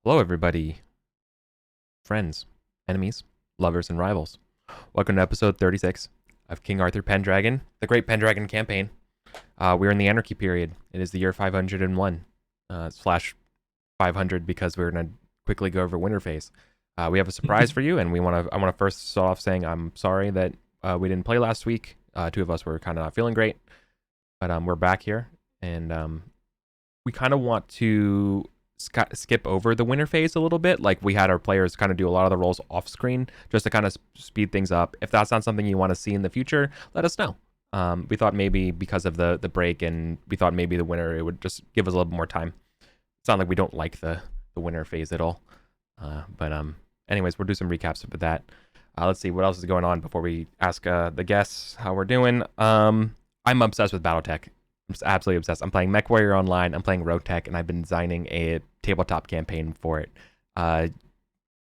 Hello, everybody, friends, enemies, lovers, and rivals. Welcome to episode 36 of King Arthur Pendragon, the Great Pendragon Campaign. We're in the Anarchy period. It is the year 501 slash 500 because we're gonna quickly go over winter phase. We have a surprise for you, and I want to first start off saying I'm sorry that we didn't play last week. Two of us were kind of not feeling great, but we're back here, and we kind of want to skip over the winter phase a little bit. Like, we had our players kind of do a lot of the roles off screen just to kind of speed things up. If that's not something you want to see in the future, let us know. We thought maybe because of the break, and we thought maybe the winter, it would just give us a little more time. It's not like we don't like the winter phase at all. But anyways, we'll do some recaps of that. Let's see what else is going on before we ask the guests how we're doing. I'm obsessed with BattleTech. I'm just absolutely obsessed. I'm playing MechWarrior Online, I'm playing Rogue Tech, and I've been designing a tabletop campaign for it,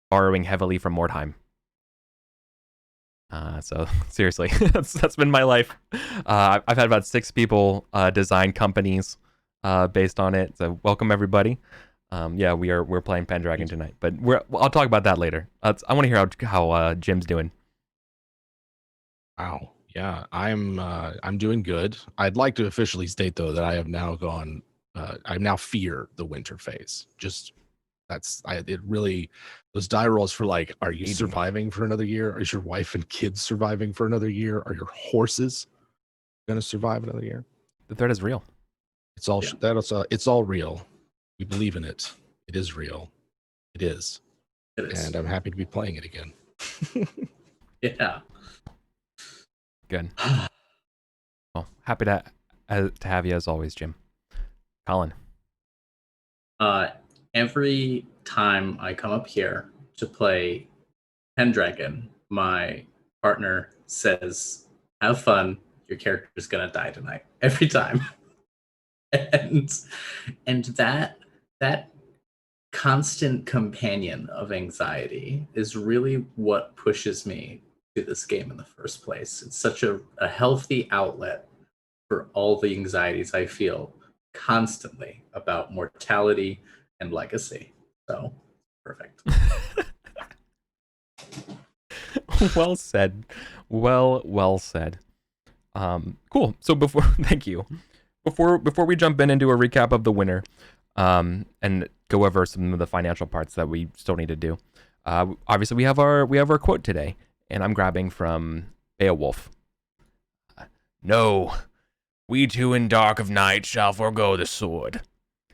borrowing heavily from Mordheim. So seriously, that's been my life. I've had about 6 people design companies based on it. So welcome everybody. Yeah, we're playing Pendragon tonight, but I'll talk about that later. I want to hear how Jim's doing. Wow. Yeah, I'm doing good. I'd like to officially state though that I have now gone. I now fear the winter phase. Just it really, those die rolls for like, are you surviving for another year? Is your wife and kids surviving for another year? Are your horses gonna survive another year? The threat is real. It's all it's all real. We believe in it. It is real. It is. It is. And I'm happy to be playing it again. Yeah. Good. Well, happy to have you as always, Jim. Colin. Every time I come up here to play Pendragon, my partner says, "Have fun. Your character's gonna die tonight." Every time, and that constant companion of anxiety is really what pushes me to this game in the first place. It's such a healthy outlet for all the anxieties I feel constantly about mortality and legacy. So, perfect. Well said. Well said. Cool. So thank you. Before we jump into a recap of the winter, and go over some of the financial parts that we still need to do. Obviously we have our quote today, and I'm grabbing from Beowulf. No, we two in dark of night shall forego the sword.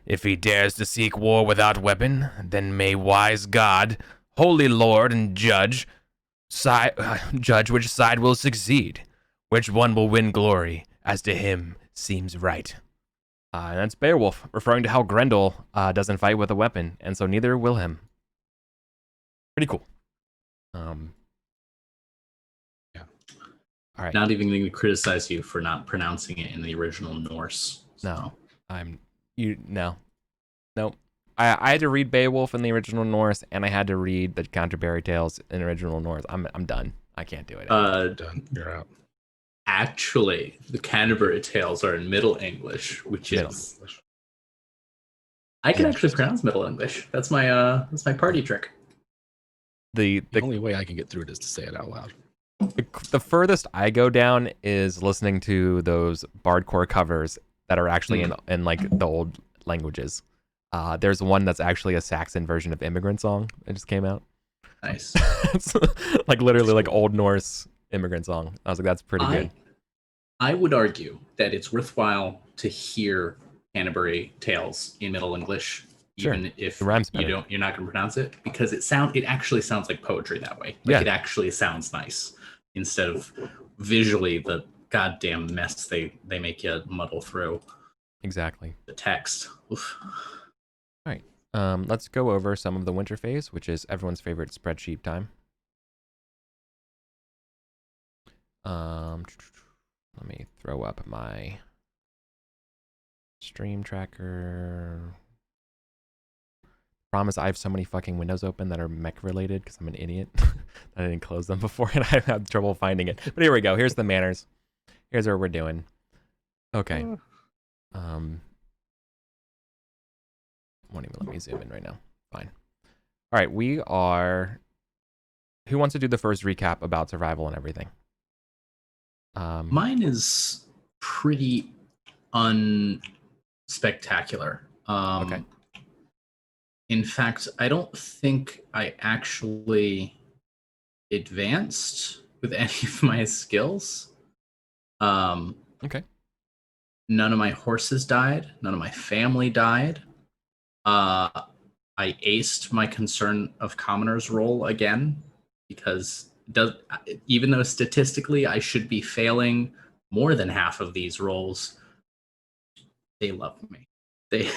If he dares to seek war without weapon, then may wise God, holy Lord and judge which side will succeed, which one will win glory, as to him seems right. And that's Beowulf, referring to how Grendel doesn't fight with a weapon, and so neither will him. Pretty cool. Yeah. All right. Not even going to criticize you for not pronouncing it in the original Norse. So. No. I had to read Beowulf in the original Norse, and I had to read the Canterbury Tales in the original Norse. I'm done. I can't do it. Done. You're out. Actually, the Canterbury Tales are in Middle English, which is I can actually pronounce Middle English. That's my party trick. The only way I can get through it is to say it out loud. The furthest I go down is listening to those bardcore covers that are actually in like the old languages. There's one that's actually a Saxon version of Immigrant Song that just came out. Nice. It's like literally like Old Norse Immigrant Song. I was like, that's pretty good. I would argue that it's worthwhile to hear Canterbury Tales in Middle English, even if you're not going to pronounce it, because it actually sounds like poetry that way. It actually sounds nice instead of visually the goddamn mess they make you muddle through. Exactly. The text. Oof. All right. Let's go over some of the winter phase, which is everyone's favorite spreadsheet time. Let me throw up my stream tracker. Promise I have so many fucking windows open that are mech related because I'm an idiot. I didn't close them before and I had trouble finding it. But here we go. Here's the manners. Here's what we're doing. Okay. Won't even let me zoom in right now. Fine. All right, we are. Who wants to do the first recap about survival and everything? Mine is pretty unspectacular. Okay. In fact, I don't think I actually advanced with any of my skills. Okay. None of my horses died. None of my family died. I aced my concern of commoners roll again because even though statistically I should be failing more than half of these rolls, they love me. They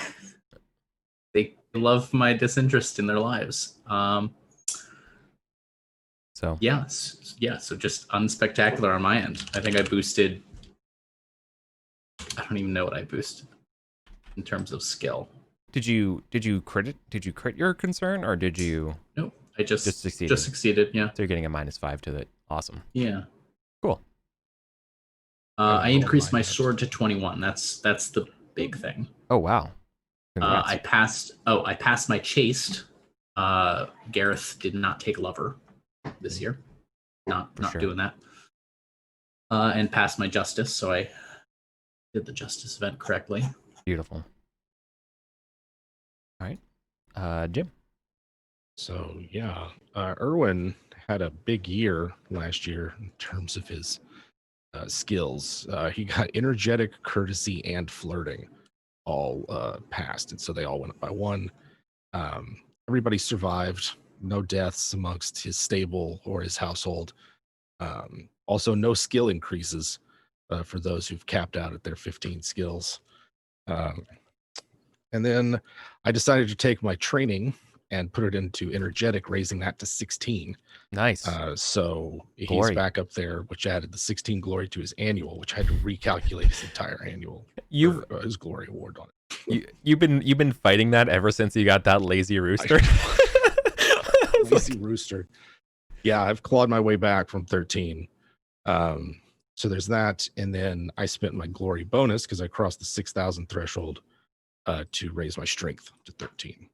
love my disinterest in their lives. So so just unspectacular on my end. I think I boosted. I don't even know what I boosted in terms of skill. Did you crit your concern, or did you? Nope. I just succeeded. Just succeeded. Yeah. So you're getting a -5 to it. Awesome. Yeah. Cool. I increased my sword to 21. That's the big thing. Oh wow. Congrats. I passed my chaste. Gareth did not take lover this year. Not sure. doing that. And passed my justice, so I did the justice event correctly. Beautiful. All right. Jim. So yeah, Erwin had a big year last year in terms of his skills. He got energetic, courtesy, and flirting all passed, and so they all went up by 1. Everybody survived. No deaths amongst his stable or his household. Also, no skill increases for those who've capped out at their 15 skills. And then I decided to take my training and put it into energetic, raising that to 16. Nice. So glory. He's back up there, which added the 16 glory to his annual, which I had to recalculate his entire annual. His glory award on it. You've been fighting that ever since you got that lazy rooster. Lazy rooster. Yeah, I've clawed my way back from 13. So there's that, and then I spent my glory bonus because I crossed the 6,000 threshold to raise my strength to 13.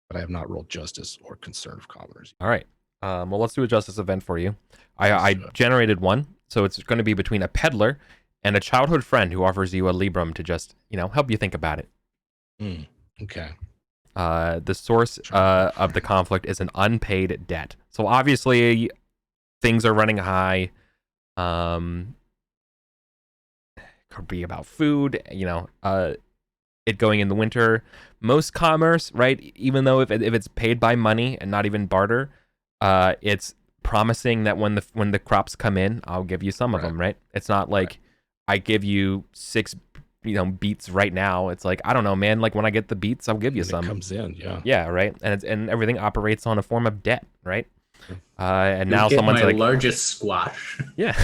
But I have not rolled justice or concern of commoners. All right. Well, let's do a justice event for you. I generated one, so it's going to be between a peddler and a childhood friend who offers you a librum to just, help you think about it. Okay. The source of the conflict is an unpaid debt. So obviously, things are running high. Could be about food, it going in the winter. Most commerce, right? Even though if it's paid by money and not even barter, it's promising that when the crops come in, I'll give you some of them, right? It's not like I give you 6 beets right now. It's like, I don't know, man, like when I get the beets, I'll give you some. It comes in, yeah, right. And everything operates on a form of debt, right? And you now someone's my like, largest squash. Yeah.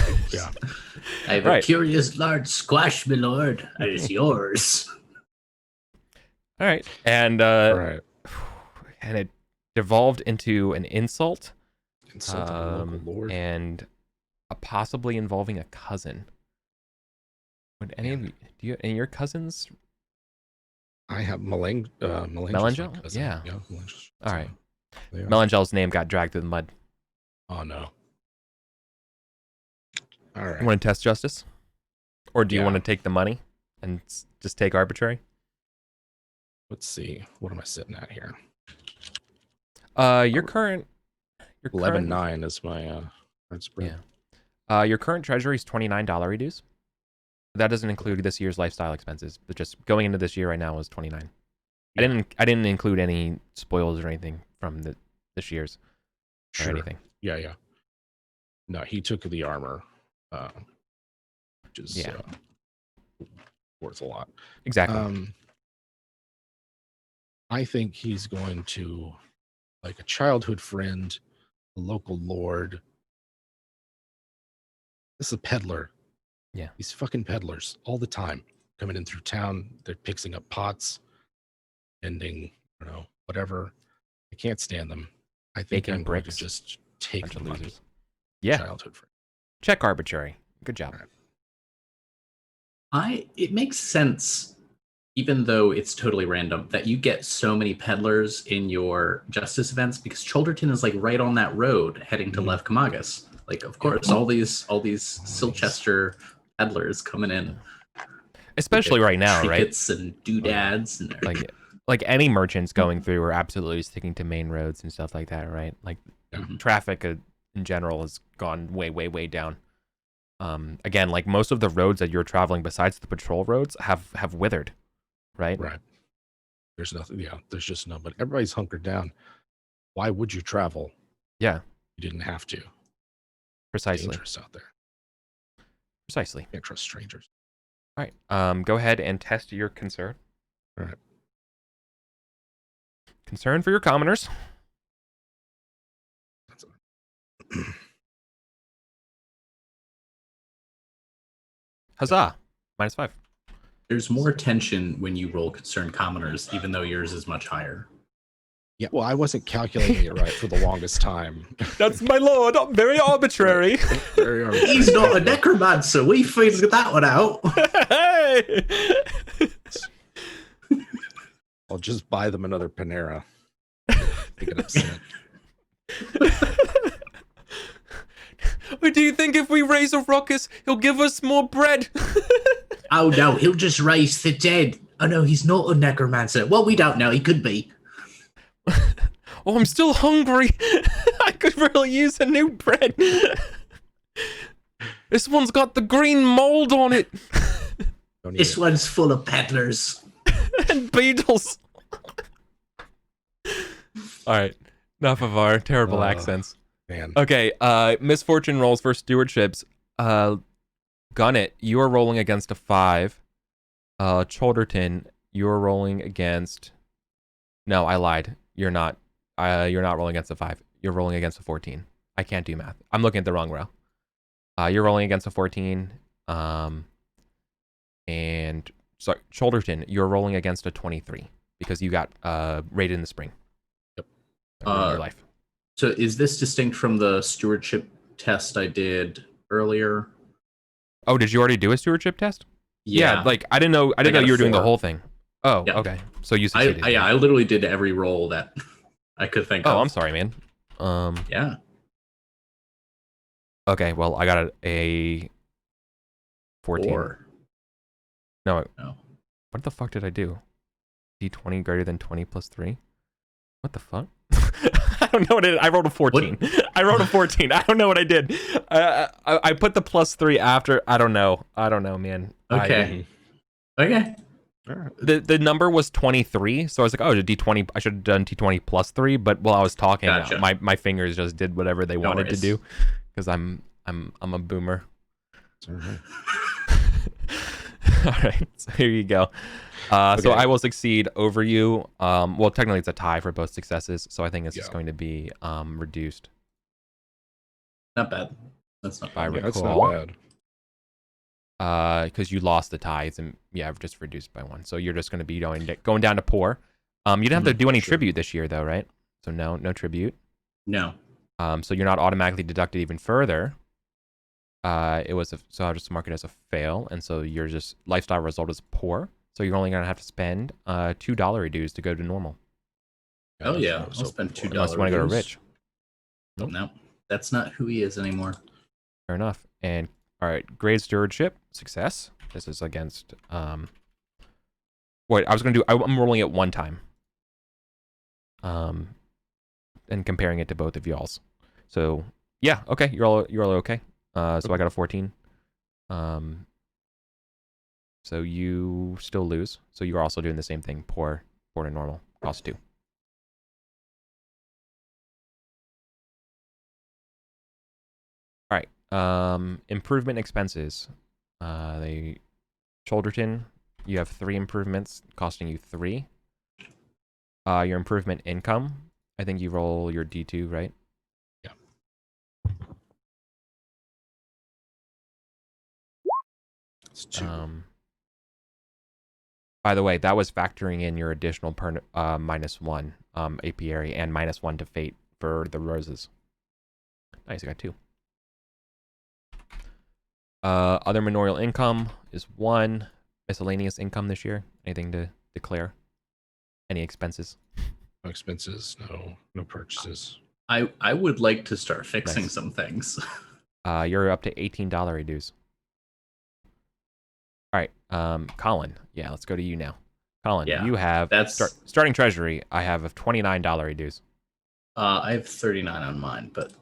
I have a curious large squash, my lord. It is yours. All right. And and it devolved into an insult. Insulting a local lord. And possibly involving a cousin. Would any of you, any of your cousins? I have Melangel. Yeah. Melangel's. All right. Melangel's name got dragged through the mud. Oh no. All right. You want to test justice? Or do you want to take the money and just take arbitrary? Let's see. What am I sitting at here? Your current 11.9 is my spread. Yeah. Your current treasury is $29 reduce. That doesn't include this year's lifestyle expenses, but just going into this year right now is 29. Yeah. I didn't include any spoils or anything from this year's or anything. Yeah. No, he took the armor, which is worth a lot. Exactly. I think he's going to, like, a childhood friend, a local lord. This is a peddler. Yeah. These fucking peddlers all the time coming in through town. They're picking up pots, ending, whatever. I can't stand them. I think I'm going to just take the money. Yeah. Childhood friend. Check arbitrary. Good job. It makes sense even though it's totally random, that you get so many peddlers in your justice events because Cholderton is like right on that road heading to Lev Kamagas. Like, of course, all these Silchester peddlers coming in, especially right now, right? Trinkets and doodads and like any merchants going through are absolutely sticking to main roads and stuff like that, right? Like traffic in general has gone way down. Again, like most of the roads that you're traveling besides the patrol roads have withered, right? Right. There's nothing. Yeah, there's just no. But everybody's hunkered down. Why would you travel? Yeah, you didn't have to. Precisely. Dangerous out there. Precisely. Can't trust strangers. All right. Go ahead and test your concern. All right. Concern for your commoners. Huzzah! -5. There's more tension when you roll concern commoners, even though yours is much higher. Yeah, well, I wasn't calculating it right for the longest time. That's my lord. Very arbitrary. Very arbitrary. He's not a necromancer. We figured that one out. Hey! I'll just buy them another Panera. They get upset. Do you think if we raise a ruckus, he'll give us more bread? Oh no, he'll just raise the dead. Oh no, he's not a necromancer. Well, we don't know. He could be. Oh, I'm still hungry. I could really use a new bread. This one's got the green mold on it. This one's full of peddlers. And beetles. All right. Enough of our terrible accents. Man. Okay, misfortune rolls for stewardships. Gunnet, you are rolling against a 5. Cholderton, you are rolling against... No, I lied. You're not rolling against a 5. You're rolling against a 14. I can't do math. I'm looking at the wrong row. You're rolling against a 14. And sorry, Cholderton, you're rolling against a 23 because you got raided in the spring. Yep. Your life. So is this distinct from the stewardship test I did earlier? Oh, did you already do a stewardship test? Yeah. Like I didn't know you were doing the 4. whole thing. Oh, Yeah. okay. So you succeeded. I literally did every roll that I could think of. Oh, I'm sorry, man. Yeah. Okay, well, I got a 14. 4. No. No. What the fuck did I do? D20 greater than 20 plus 3? What the fuck? I don't know what it is. I rolled a 14. I rolled a 14. I don't know what I did. I put the plus 3 after. I don't know, man. Okay. Okay. The number was 23, so I was like, oh, D20. I should have done D20 plus 3. But while I was talking, Gotcha. my fingers just did whatever they wanted to do, because I'm a boomer. All right. All right, so here you go. So I will succeed over you. Well, technically it's a tie for both successes, so I think it's just going to be reduced. Not bad. That's not I bad. That's recall. not bad. Because you lost the ties, and just reduced by 1. So you're just going to be going down to poor. You didn't have to do any tribute this year, though, right? So no tribute. No. So you're not automatically deducted even further. So I'll just mark it as a fail, and so your just lifestyle result is poor. So you're only gonna have to spend $2 dues to go to normal. Oh yeah, I'll spend $2. Unless you want to go to rich. Nope. No, that's not who he is anymore. Fair enough. And all right, grade stewardship success. This is against Wait, I'm rolling it one time. And comparing it to both of y'all's. So yeah, okay, you're all okay. So I got a 14. So you still lose. So you're also doing the same thing. Poor to normal. Cost 2. All right. Improvement expenses. Cholderton, you have 3 improvements costing you 3. Your improvement income. I think you roll your D2, right? Yeah. It's 2. By the way, that was factoring in your additional -1 apiary and -1 to fate for the roses. Nice, I got 2. Other manorial income is 1. Miscellaneous income this year Anything to declare? Any expenses? No expenses, no purchases. I would like to start fixing Nice. some things. You're up to $18 dues. All right, Colin. Yeah, let's go to you now. Colin, Yeah, you have starting treasury. I have a $29 dues. I have 39 on mine, but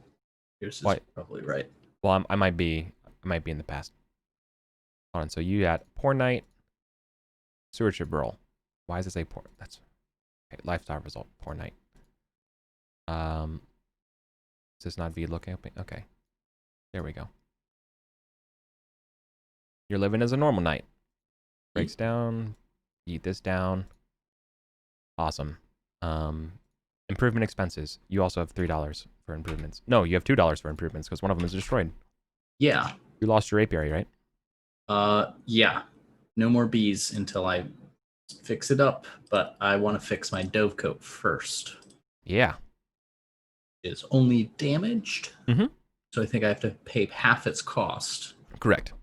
yours is probably right. Well, I might be in the past. Hold on. So you got poor knight, stewardship roll. Why does it say poor? That's okay, lifestyle result. Poor knight. Is this not V looking? Okay, there we go. You're living as a normal knight. Breaks down. Eat this down. Awesome. Improvement expenses. You also have $3 for improvements. No, you have $2 for improvements because one of them is destroyed. Yeah. You lost your apiary, right? Yeah. No more bees until I fix it up, but I want to fix my dovecote first. Yeah. It's only damaged. Mm-hmm. So I think I have to pay half its cost. Correct.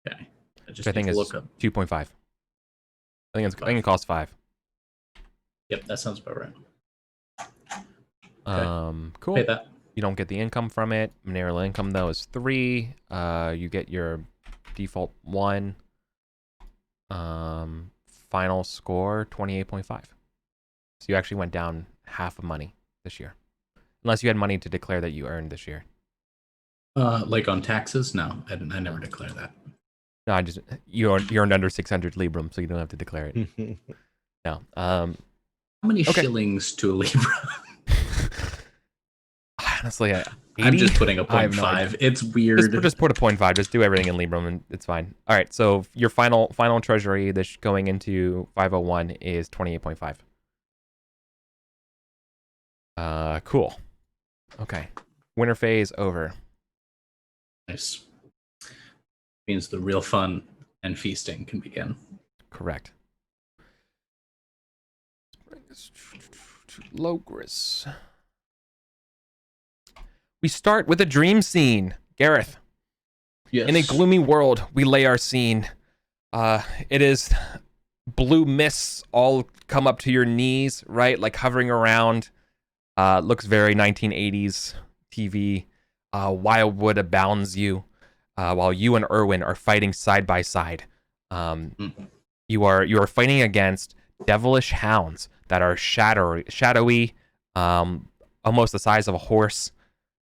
Okay. I think it's 2.5. I think it costs 5. Yep, that sounds about right. Okay. Cool. Pay that. You don't get the income from it. Mineral income though is 3. You get your default 1. Final score 28.5. So you actually went down half of money this year, unless you had money to declare that you earned this year. Like on taxes? No, I never declare that. No, you earned under 600 librum, so you don't have to declare it. No. How many shillings to a libra? Honestly, 80? I'm just putting a 0.5. It's weird. Just put a 0.5. Just do everything in librum, and it's fine. All right. So your final treasury this going into 501 is 28.5. Cool. Okay. Winter phase over. Nice. Means the real fun and feasting can begin. Correct. Logris. We start with a dream scene. Gareth. Yes. In a gloomy world, we lay our scene. It is blue mists all come up to your knees, right? Like hovering around. Looks very 1980s TV. Wildwood abounds you. While you and Erwin are fighting side by side. You are fighting against devilish hounds that are shadowy, almost the size of a horse,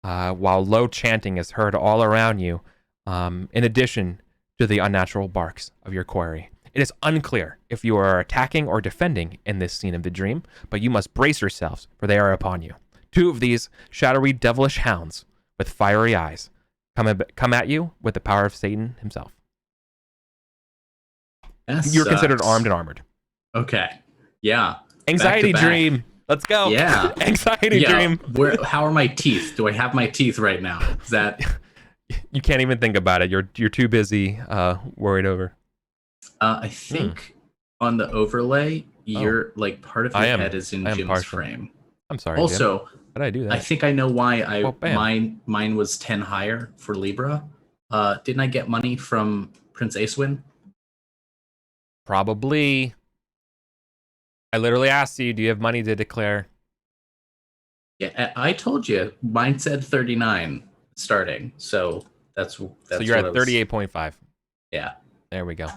while low chanting is heard all around you, in addition to the unnatural barks of your quarry. It is unclear if you are attacking or defending in this scene of the dream, but you must brace yourselves, for they are upon you. 2 of these shadowy devilish hounds with fiery eyes come at you with the power of Satan himself. You're considered armed and armored. Okay. Yeah. Anxiety dream. Let's go. Yeah. Anxiety dream. How are my teeth? Do I have my teeth right now? Is that you can't even think about it. You're too busy worried over. I think on the overlay, you're like part of your head is in Jim's frame. I'm sorry. Also, Jim. How did I do that? I think I know why mine was 10 higher for Libra. Didn't I get money from Prince Acewin? Probably. I literally asked you, do you have money to declare? Yeah, I told you. Mine said 39 starting. So that's so you're at 38.5. Yeah. There we go.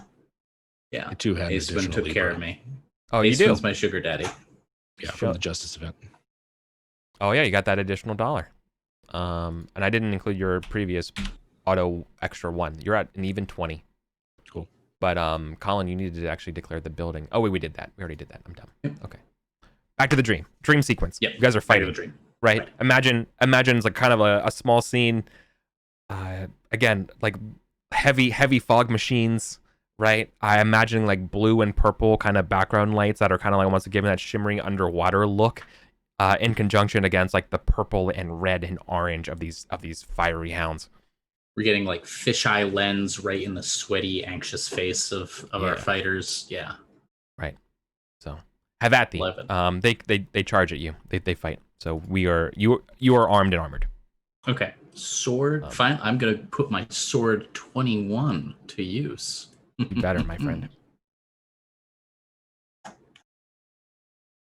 Yeah. Acewin took care of me. Oh, you do? Acewin's my sugar daddy. Yeah, from the Justice event. Oh yeah, you got that additional $1. And I didn't include your previous auto extra 1. You're at an even 20. Cool. But Colin, you needed to actually declare the building. Oh wait, we did that. We already did that. I'm done. Yep. Okay. Back to the dream. Dream sequence. Yep. You guys are fighting. The dream. Right? Imagine it's like kind of a small scene. Again, like heavy fog machines. Right? I imagine like blue and purple kind of background lights that are kind of like almost giving that shimmering underwater look. In conjunction against like the purple and red and orange of these fiery hounds. We're getting like fisheye lens right in the sweaty, anxious face of our fighters. Yeah. Right. So have at thee. They charge at you. They fight. So you are armed and armored. Okay. Sword. Fine. I'm gonna put my sword 21 to use. You better, my friend.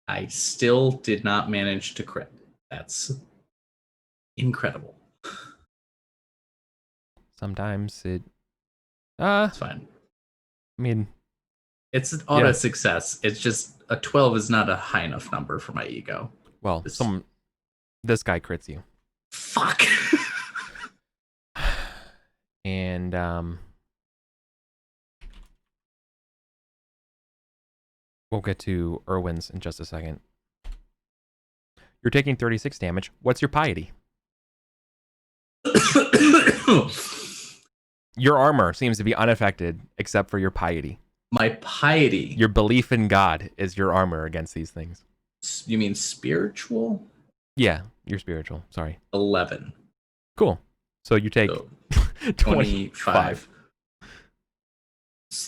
I still did not manage to crit. That's incredible. Sometimes it. It's fine. I mean, it's an auto success. It's just a 12 is not a high enough number for my ego. Well, this guy crits you. Fuck. And we'll get to Erwin's in just a second. You're taking 36 damage. What's your piety? Your armor seems to be unaffected except for your piety. My piety. Your belief in God is your armor against these things. You mean spiritual? Yeah, you're spiritual. Sorry. 11. Cool. So you take 25.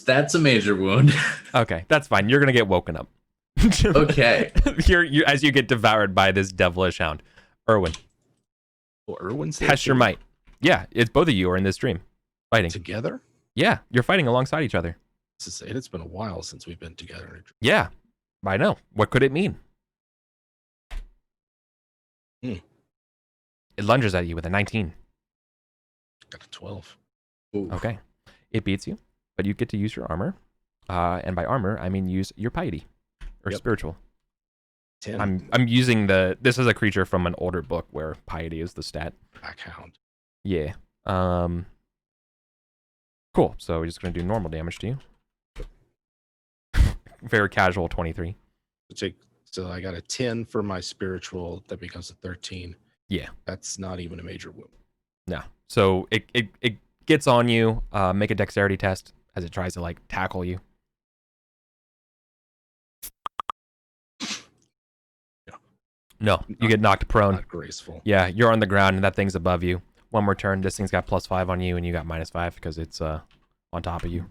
That's a major wound. Okay, that's fine. You're gonna get woken up. Okay. You're as you get devoured by this devilish hound. Erwin. Well, Erwin's test your might. Yeah, it's both of you are in this dream. Fighting. Together? Yeah, you're fighting alongside each other. It's been a while since we've been together. Yeah, I know. What could it mean? It lunges at you with a 19. Got a 12. Ooh. Okay. It beats you, but you get to use your armor. And by armor, I mean use your piety or spiritual. 10. I'm using this is a creature from an older book where piety is the stat. Blackhound. Yeah. Cool. So we're just gonna do normal damage to you. Very casual 23. So I got a 10 for my spiritual. That becomes a 13. Yeah. That's not even a major wound. No. So it gets on you. Make a dexterity test as it tries to like tackle you. No, you get knocked prone. Not graceful. Yeah, you're on the ground and that thing's above you. One more turn, this thing's got +5 on you and you got -5 because it's on top of you.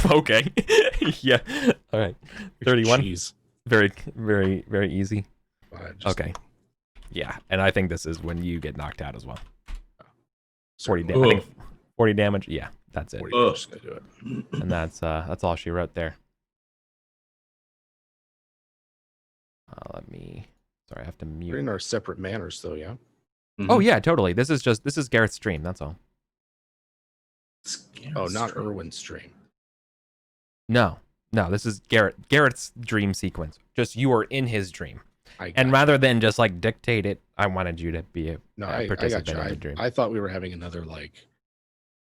Okay. Yeah. All right. 31. Jeez. Very, very, very easy. Okay. Yeah, and I think this is when you get knocked out as well. 40 Certainly. damage. 40 damage. Yeah, that's it. 40 damage is gonna do it. And that's all she wrote there. Sorry, I have to mute. We're in our separate manners, though, yeah. Mm-hmm. Oh yeah, totally. This is Gareth's dream. That's all. Oh, not Erwin's dream. No, this is Gareth's dream sequence. Just you are in his dream, and you. rather than just like dictate it, I wanted you to be a I participant got you. in the dream. I thought we were having another like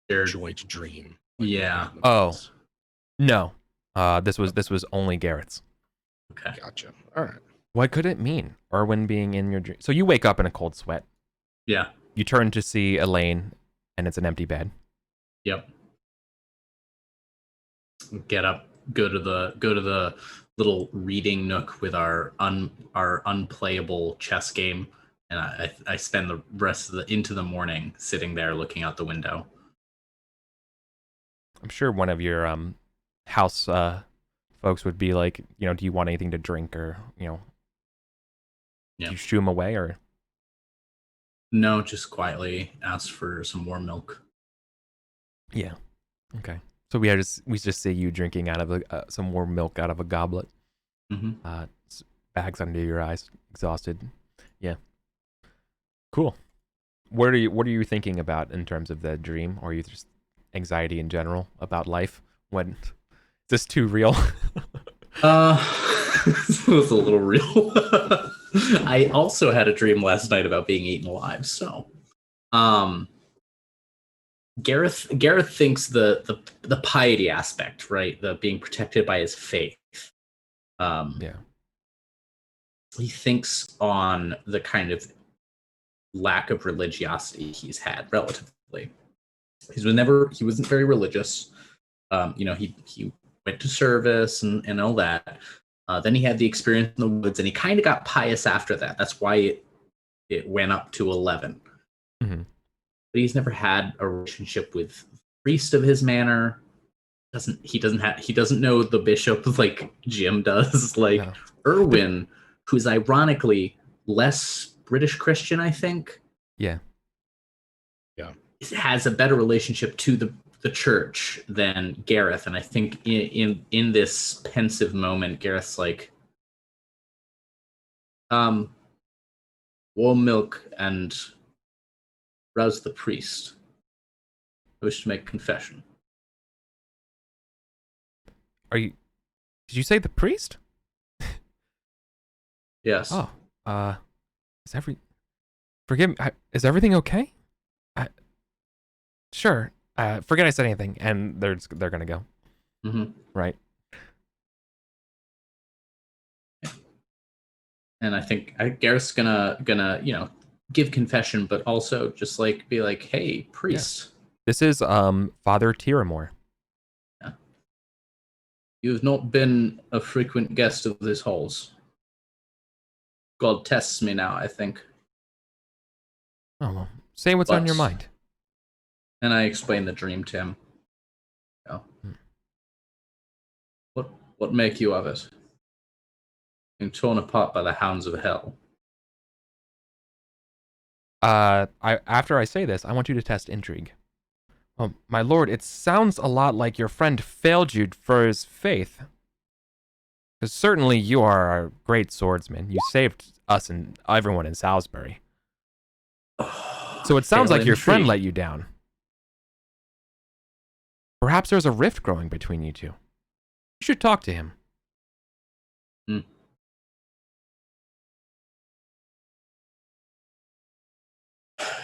joint dream. Yeah. Oh, no. This was only Gareth's. Okay. Gotcha. All right. What could it mean? Erwin being in your dream. So you wake up in a cold sweat. Yeah. You turn to see Elaine, and it's an empty bed. Yep. Get up. Go to the little reading nook with our unplayable chess game, and I spend the rest of into the morning sitting there looking out the window. I'm sure one of your house folks would be like, do you want anything to drink or do you shoo them away or? No, just quietly ask for some warm milk. Yeah. Okay. So we just see you drinking out of some warm milk out of a goblet. Mm-hmm. Bags under your eyes, exhausted. Yeah. Cool. What are you thinking about in terms of the dream, or are you just anxiety in general about life? When is this too real? This was a little real. I also had a dream last night about being eaten alive. So, Gareth thinks the piety aspect, right? The being protected by his faith. Yeah. He thinks on the kind of lack of religiosity he's had relatively. He wasn't very religious. He went to service and all that. Then he had the experience in the woods, and he kind of got pious after that. That's why it went up to 11. Mm-hmm. But he's never had a relationship with the priest of his manor. He doesn't know the bishop like Jim does. Like Erwin, who's ironically less British Christian, I think. Yeah. Has a better relationship to the church than Gareth. And I think in this pensive moment, Gareth's like, Warm milk and rouse the priest. I wish to make confession. Did you say the priest? Yes. Oh, forgive me, is everything okay? Sure. Forget I said anything, and they're gonna go. Mm-hmm. Right. And I think Gareth's gonna give confession, but also just like be like, hey, priest. Yeah. This is Father Tiramore. Yeah. You've not been a frequent guest of these halls. God tests me now, I think. Oh well. Say what's on your mind. And I explain the dream to him. Yeah. What make you of it? Being torn apart by the hounds of hell. After I say this, I want you to test intrigue. Oh, my lord, it sounds a lot like your friend failed you for his faith. Because certainly you are a great swordsman. You saved us and everyone in Salisbury. So it sounds like your friend let you down. Perhaps there's a rift growing between you two. You should talk to him.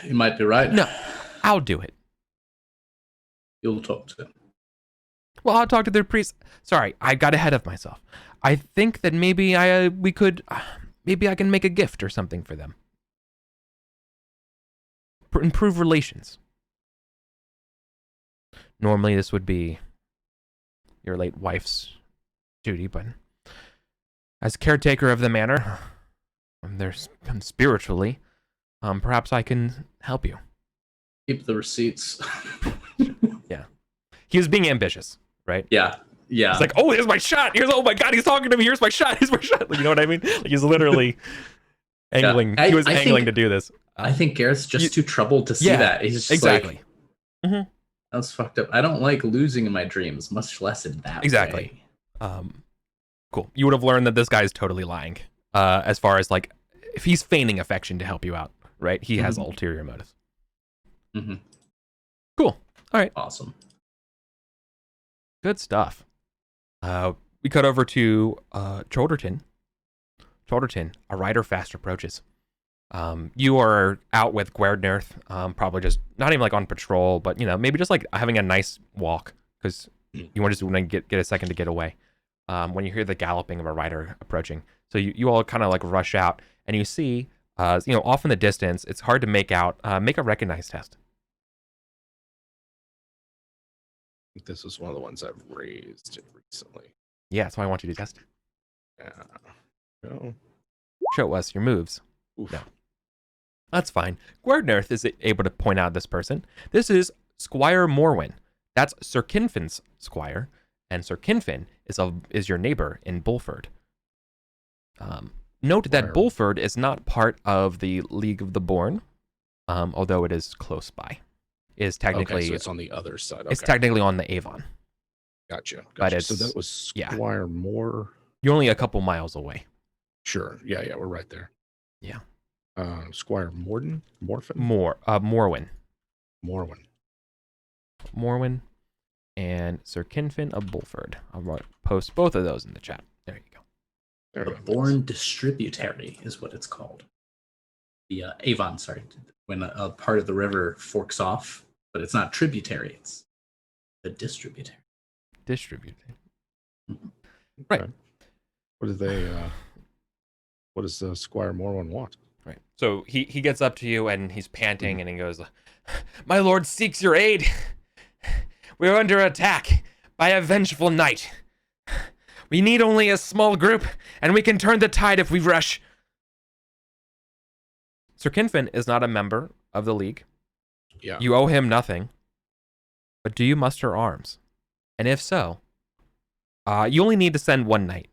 You might be right. No, I'll do it. You'll talk to him. Well, I'll talk to the priest. Sorry, I got ahead of myself. I think that maybe maybe I can make a gift or something for them. Improve relations. Normally this would be your late wife's duty, but as caretaker of the manor, spiritually, perhaps I can help you. Keep the receipts. Yeah. He was being ambitious, right? Yeah. It's like, oh, here's my shot. Oh my God, he's talking to me. Here's my shot. Here's my shot. Like, you know what I mean? Like, he's literally angling. Yeah. He was angling to do this. I think Gareth's just too troubled to see that. He's just exactly. Like, that's fucked up. I don't like losing in my dreams, much less in that exactly. way. Cool. You would have learned that this guy is totally lying. As far as like, if he's feigning affection to help you out, right? He has ulterior motives. Mm-hmm. Cool. All right. Awesome. Good stuff. We cut over to Cholderton. Cholderton, a rider fast approaches. You are out with Gareth, probably just not even like on patrol, but maybe just like having a nice walk because you want to get a second to get away. When you hear the galloping of a rider approaching, so you all kind of like rush out and you see, off in the distance, it's hard to make out. Make a recognize test. I think this is one of the ones I've raised recently. Yeah, so I want you to test it. Yeah. No. Show us your moves. Oof. No. That's fine. Gareth is able to point out this person. This is Squire Morwen. That's Sir Kinfin's squire, and Sir Kinfin is your neighbor in Bulford. Note that Bulford is not part of the League of the Born, although it is close by. Is technically so it's on the other side. Okay. It's technically on the Avon. Gotcha. But so that was Squire Moore. You're only a couple miles away. Sure. Yeah, we're right there. Yeah. Squire Morwen. Morwen and Sir Kinfin of Bulford. I'll post both of those in the chat. There you go. The Born Distributary is what it's called. The Avon, sorry, when a part of the river forks off, but it's not tributary, it's the distributary. Mm-hmm. Right. What does Squire Morwen want? Right. So he gets up to you and he's panting and he goes, "My lord seeks your aid. We're under attack by a vengeful knight. We need only a small group and we can turn the tide if we rush." Sir Kinfin is not a member of the League. Yeah. You owe him nothing. But do you muster arms? And if so, you only need to send one knight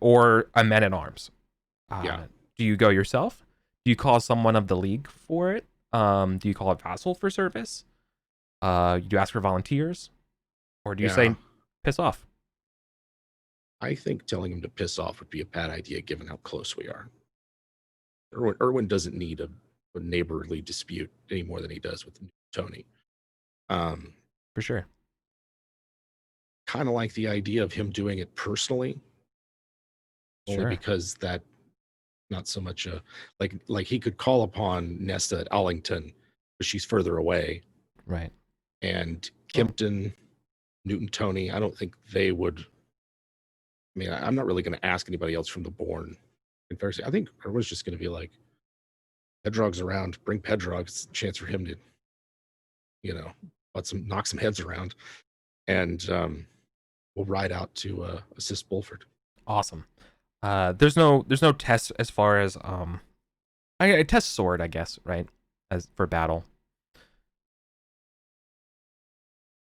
or a man-at-arms. Do you go yourself? Do you call someone of the League for it? Do you call a vassal for service? Do you ask for volunteers? Or do you say, piss off? I think telling him to piss off would be a bad idea given how close we are. Erwin doesn't need a neighborly dispute any more than he does with Tony. For sure. Kind of like the idea of him doing it personally, only because that not so much like he could call upon Nesta at Allington, but she's further away, right? And Kimpton, Newton, Tony, I don't think they would. I mean, I'm not really going to ask anybody else from the Bourne Confederacy. I think Erwin's just going to be like, Pedrog's around, bring Pedrog. It's a chance for him to, knock some heads around, and we'll ride out to assist Bulford. Awesome. There's no test as far as I test sword, I guess, right? As for battle.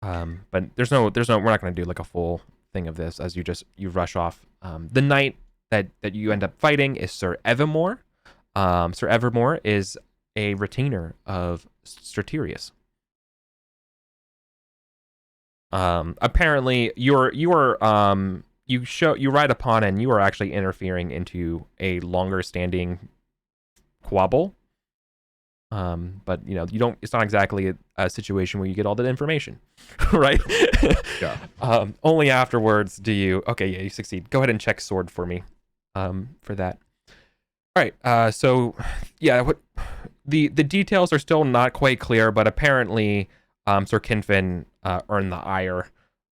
But there's no we're not going to do like a full thing of this as you rush off. The knight that you end up fighting is Sir Evermore. Sir Evermore is a retainer of Straterius. Apparently you ride upon and you are actually interfering into a longer standing squabble. But it's not exactly a situation where you get all that information, right? Yeah. Only afterwards do you. Okay, yeah, you succeed. Go ahead and check sword for me, for that. All right. So, yeah, the details are still not quite clear, but apparently, Sir Kinfin earned the ire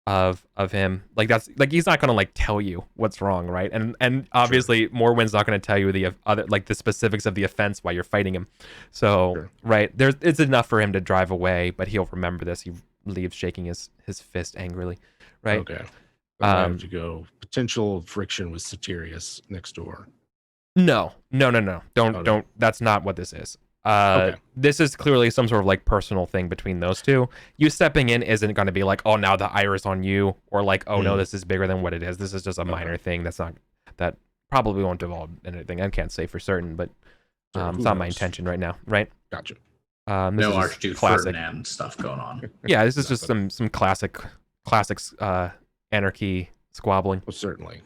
of him. Like that's like he's not gonna tell you what's wrong, right? And obviously Morwen's not gonna tell you the other the specifics of the offense while you're fighting him. So right it's enough for him to drive away, but he'll remember this. He leaves shaking his fist angrily, right? Okay. I have to go. Potential friction with Straterius next door. No. Don't. That's not what this is. Okay. This is clearly some sort of personal thing between those two. You stepping in isn't going to be like, oh, now the ire is on you, or no, this is bigger than what it is. This is just a minor thing. That probably won't devolve anything. I can't say for certain, but it's not my intention right now, right? Gotcha. No Archduke Ferdinand stuff going on. Yeah, this is just some classics anarchy squabbling. Well, certainly.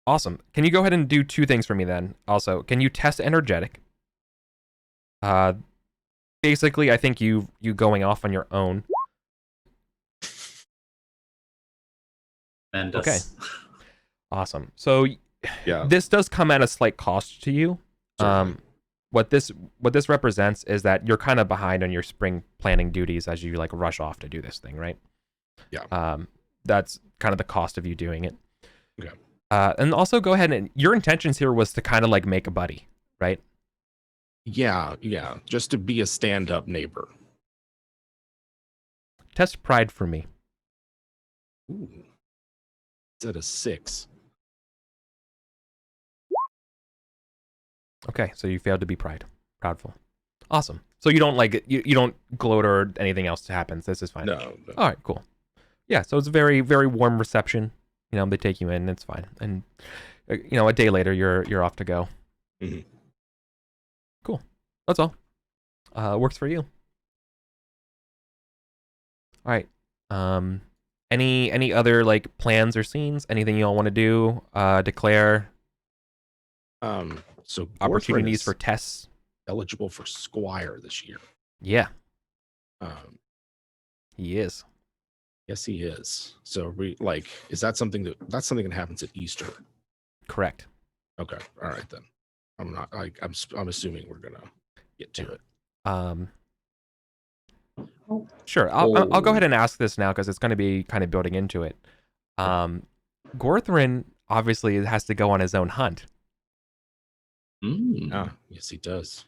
Awesome. Can you go ahead and do two things for me then? Also, can you test energetic? Basically, I think you going off on your own. And okay. Awesome. So yeah, this does come at a slight cost to you. What this represents is that you're kind of behind on your spring planning duties as you rush off to do this thing, right? Yeah. That's kind of the cost of you doing it. Okay. And also go ahead and your intentions here was to kind of make a buddy, right? Yeah. Just to be a stand-up neighbor. Test pride for me. Ooh. It's at a 6. Okay, so you failed to be proudful. Awesome. So you don't you don't gloat or anything else happens. This is fine. No. All right, cool. Yeah, so it's a very, very warm reception. They take you in, it's fine. And, a day later, you're off to go. Mm-hmm. Cool. That's all. Works for you. All right. Any other, plans or scenes? Anything you all want to do? Declare? So opportunities for tests? Eligible for squire this year. Yeah. He is. Yes, he is. So, is that something that happens at Easter? Correct. Okay. All right then. I'm not. I'm assuming we're gonna get to it. Sure. I'll go ahead and ask this now because it's going to be kind of building into it. Gorthrin obviously has to go on his own hunt. Yes, he does.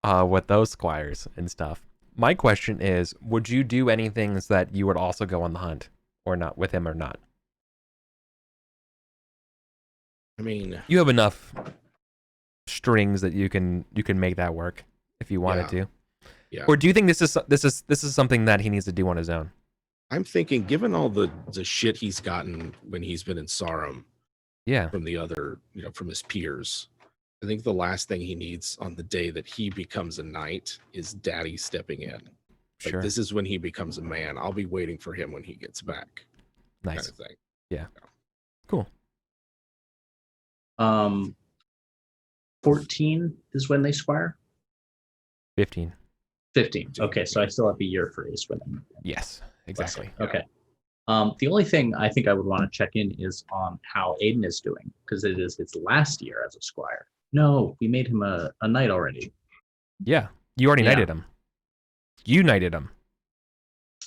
With those squires and stuff. My question is, would you do any things that you would also go on the hunt or not with him or not? I mean, you have enough strings that you can make that work if you wanted to. Yeah. Or do you think this is something that he needs to do on his own? I'm thinking, given all the shit he's gotten when he's been in Sarum, from the other, from his peers, I think the last thing he needs on the day that he becomes a knight is Daddy stepping in. Sure. This is when he becomes a man. I'll be waiting for him when he gets back. Nice. Kind of thing. Yeah. Cool. 14 is when they squire? 15. 15. Okay, so I still have a year for Ace winning. Yes, exactly. Okay. The only thing I think I would want to check in is on how Aiden is doing, because it is his last year as a squire. No, we made him a knight already. Yeah, you already knighted him. You knighted him.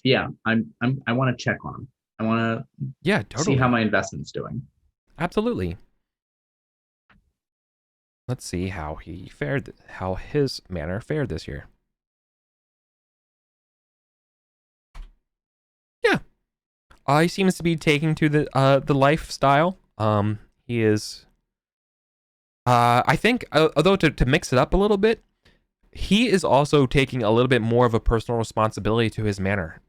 Yeah, I want to check on him. I want to see how my investment's doing. Absolutely. Let's see how he fared, how his manor fared this year. Yeah, he seems to be taking to the lifestyle. He is. I think, although to mix it up a little bit, he is also taking a little bit more of a personal responsibility to his manor.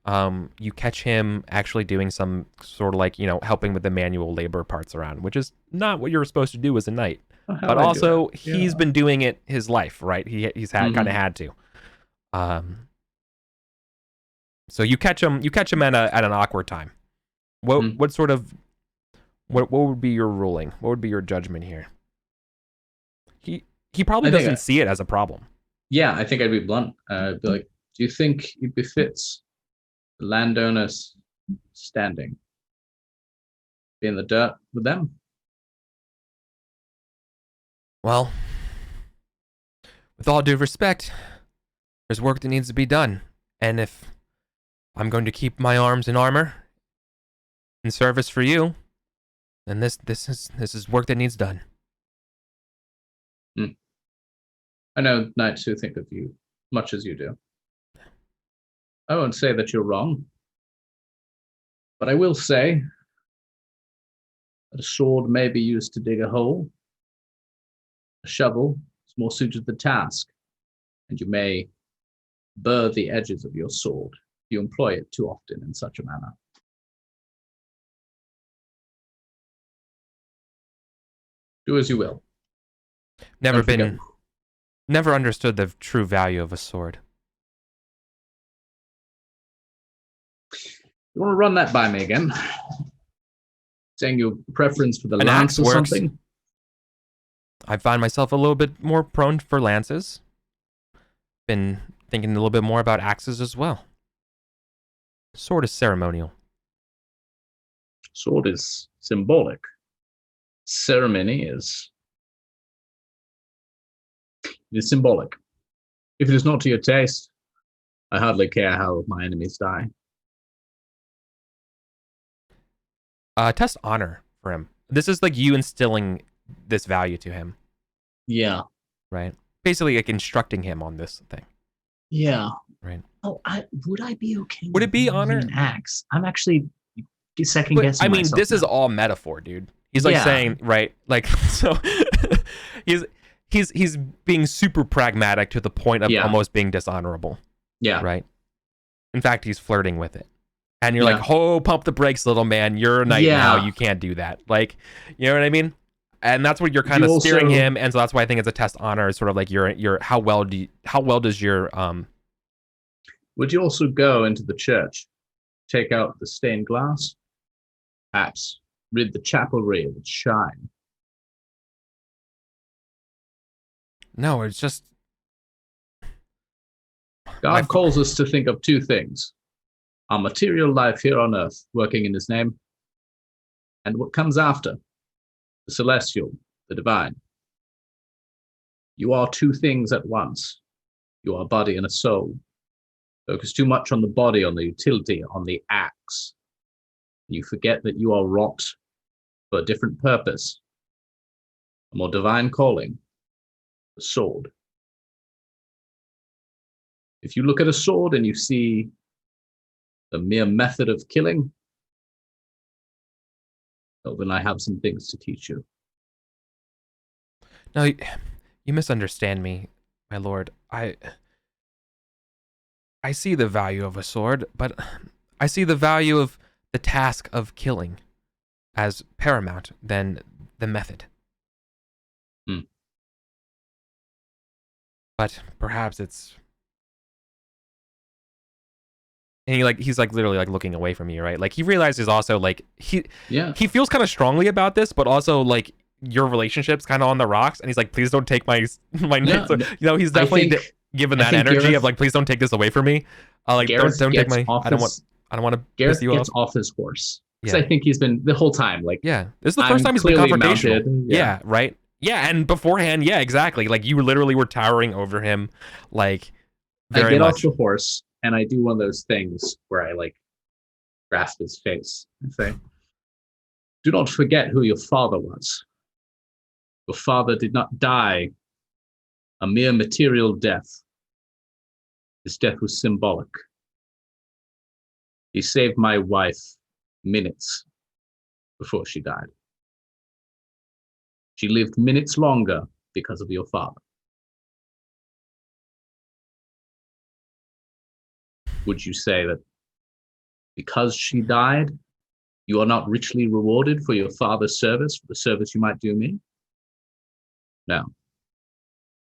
You catch him actually doing some sort of like, helping with the manual labor parts around, which is not what you're supposed to do as a knight. But also, he's been doing it his life, right? He's kind of had to. So you catch him at an awkward time. What would be your ruling? What would be your judgment here? He probably doesn't see it as a problem. Yeah, I think I'd be blunt. I'd be like, do you think it befits the landowners standing? Be in the dirt with them? Well, with all due respect, there's work that needs to be done. And if I'm going to keep my arms in armor in service for you, then this is work that needs done. I know knights who think of you much as you do. I won't say that you're wrong, but I will say that a sword may be used to dig a hole. A shovel is more suited to the task, and you may burr the edges of your sword if you employ it too often in such a manner. Do as you will. Never understood the true value of a sword. You want to run that by me again? Saying your preference for the lance or something? I find myself a little bit more prone for lances. Been thinking a little bit more about axes as well. Sword is ceremonial. Sword is symbolic. Ceremony is... It is symbolic. If it is not to your taste, I hardly care how my enemies die. Test honor for him. This is like you instilling this value to him. Yeah. Right? Basically like instructing him on this thing. Yeah. Right. Oh, would I be okay Would it be honor? An axe? I'm actually second guessing I mean, myself this now. Is all metaphor, dude. He's like saying, right? Like, so he's being super pragmatic to the point of almost being dishonorable. Yeah. Right? In fact, he's flirting with it. And you're like, oh, pump the brakes, little man. You're a knight now. You can't do that. Like, you know what I mean? And that's what you're kind of steering him. And so that's why I think it's a test honor. Is sort of like your how well does your Would you also go into the church, take out the stained glass, perhaps rid the chapelry of its shine? No, it's just God calls us to think of two things. Our material life here on earth, working in his name, and what comes after, the celestial, the divine. You are two things at once. You are a body and a soul. Focus too much on the body, on the utility, on the acts. You forget that you are wrought for a different purpose, a more divine calling, the sword. If you look at a sword and you see the mere method of killing, well, then I have some things to teach you. No, you misunderstand me, my lord. I see the value of a sword, but I see the value of the task of killing as paramount than the method. But perhaps it's... And he's literally looking away from you, right? Like he realizes also he feels kind of strongly about this, but also like your relationship's kind of on the rocks, and he's like, please don't take my name. No, So, he's definitely given that energy Gareth, of like, please don't take this away from me. Like, Gareth don't take my. I don't want to Gareth piss you gets off. off his horse. Because I think he's been the whole time like. Yeah, this is the first time he's been confrontational. Mounted, yeah, right. Yeah, and beforehand, yeah, exactly. Like you literally were towering over him, like very I get much. off the horse and I do one of those things where I like grasp his face and say, "Do not forget who your father was. Your father did not die a mere material death. His death was symbolic. He saved my wife minutes before she died. She lived minutes longer because of your father. Would you say that because she died, you are not richly rewarded for your father's service, for the service you might do me? No.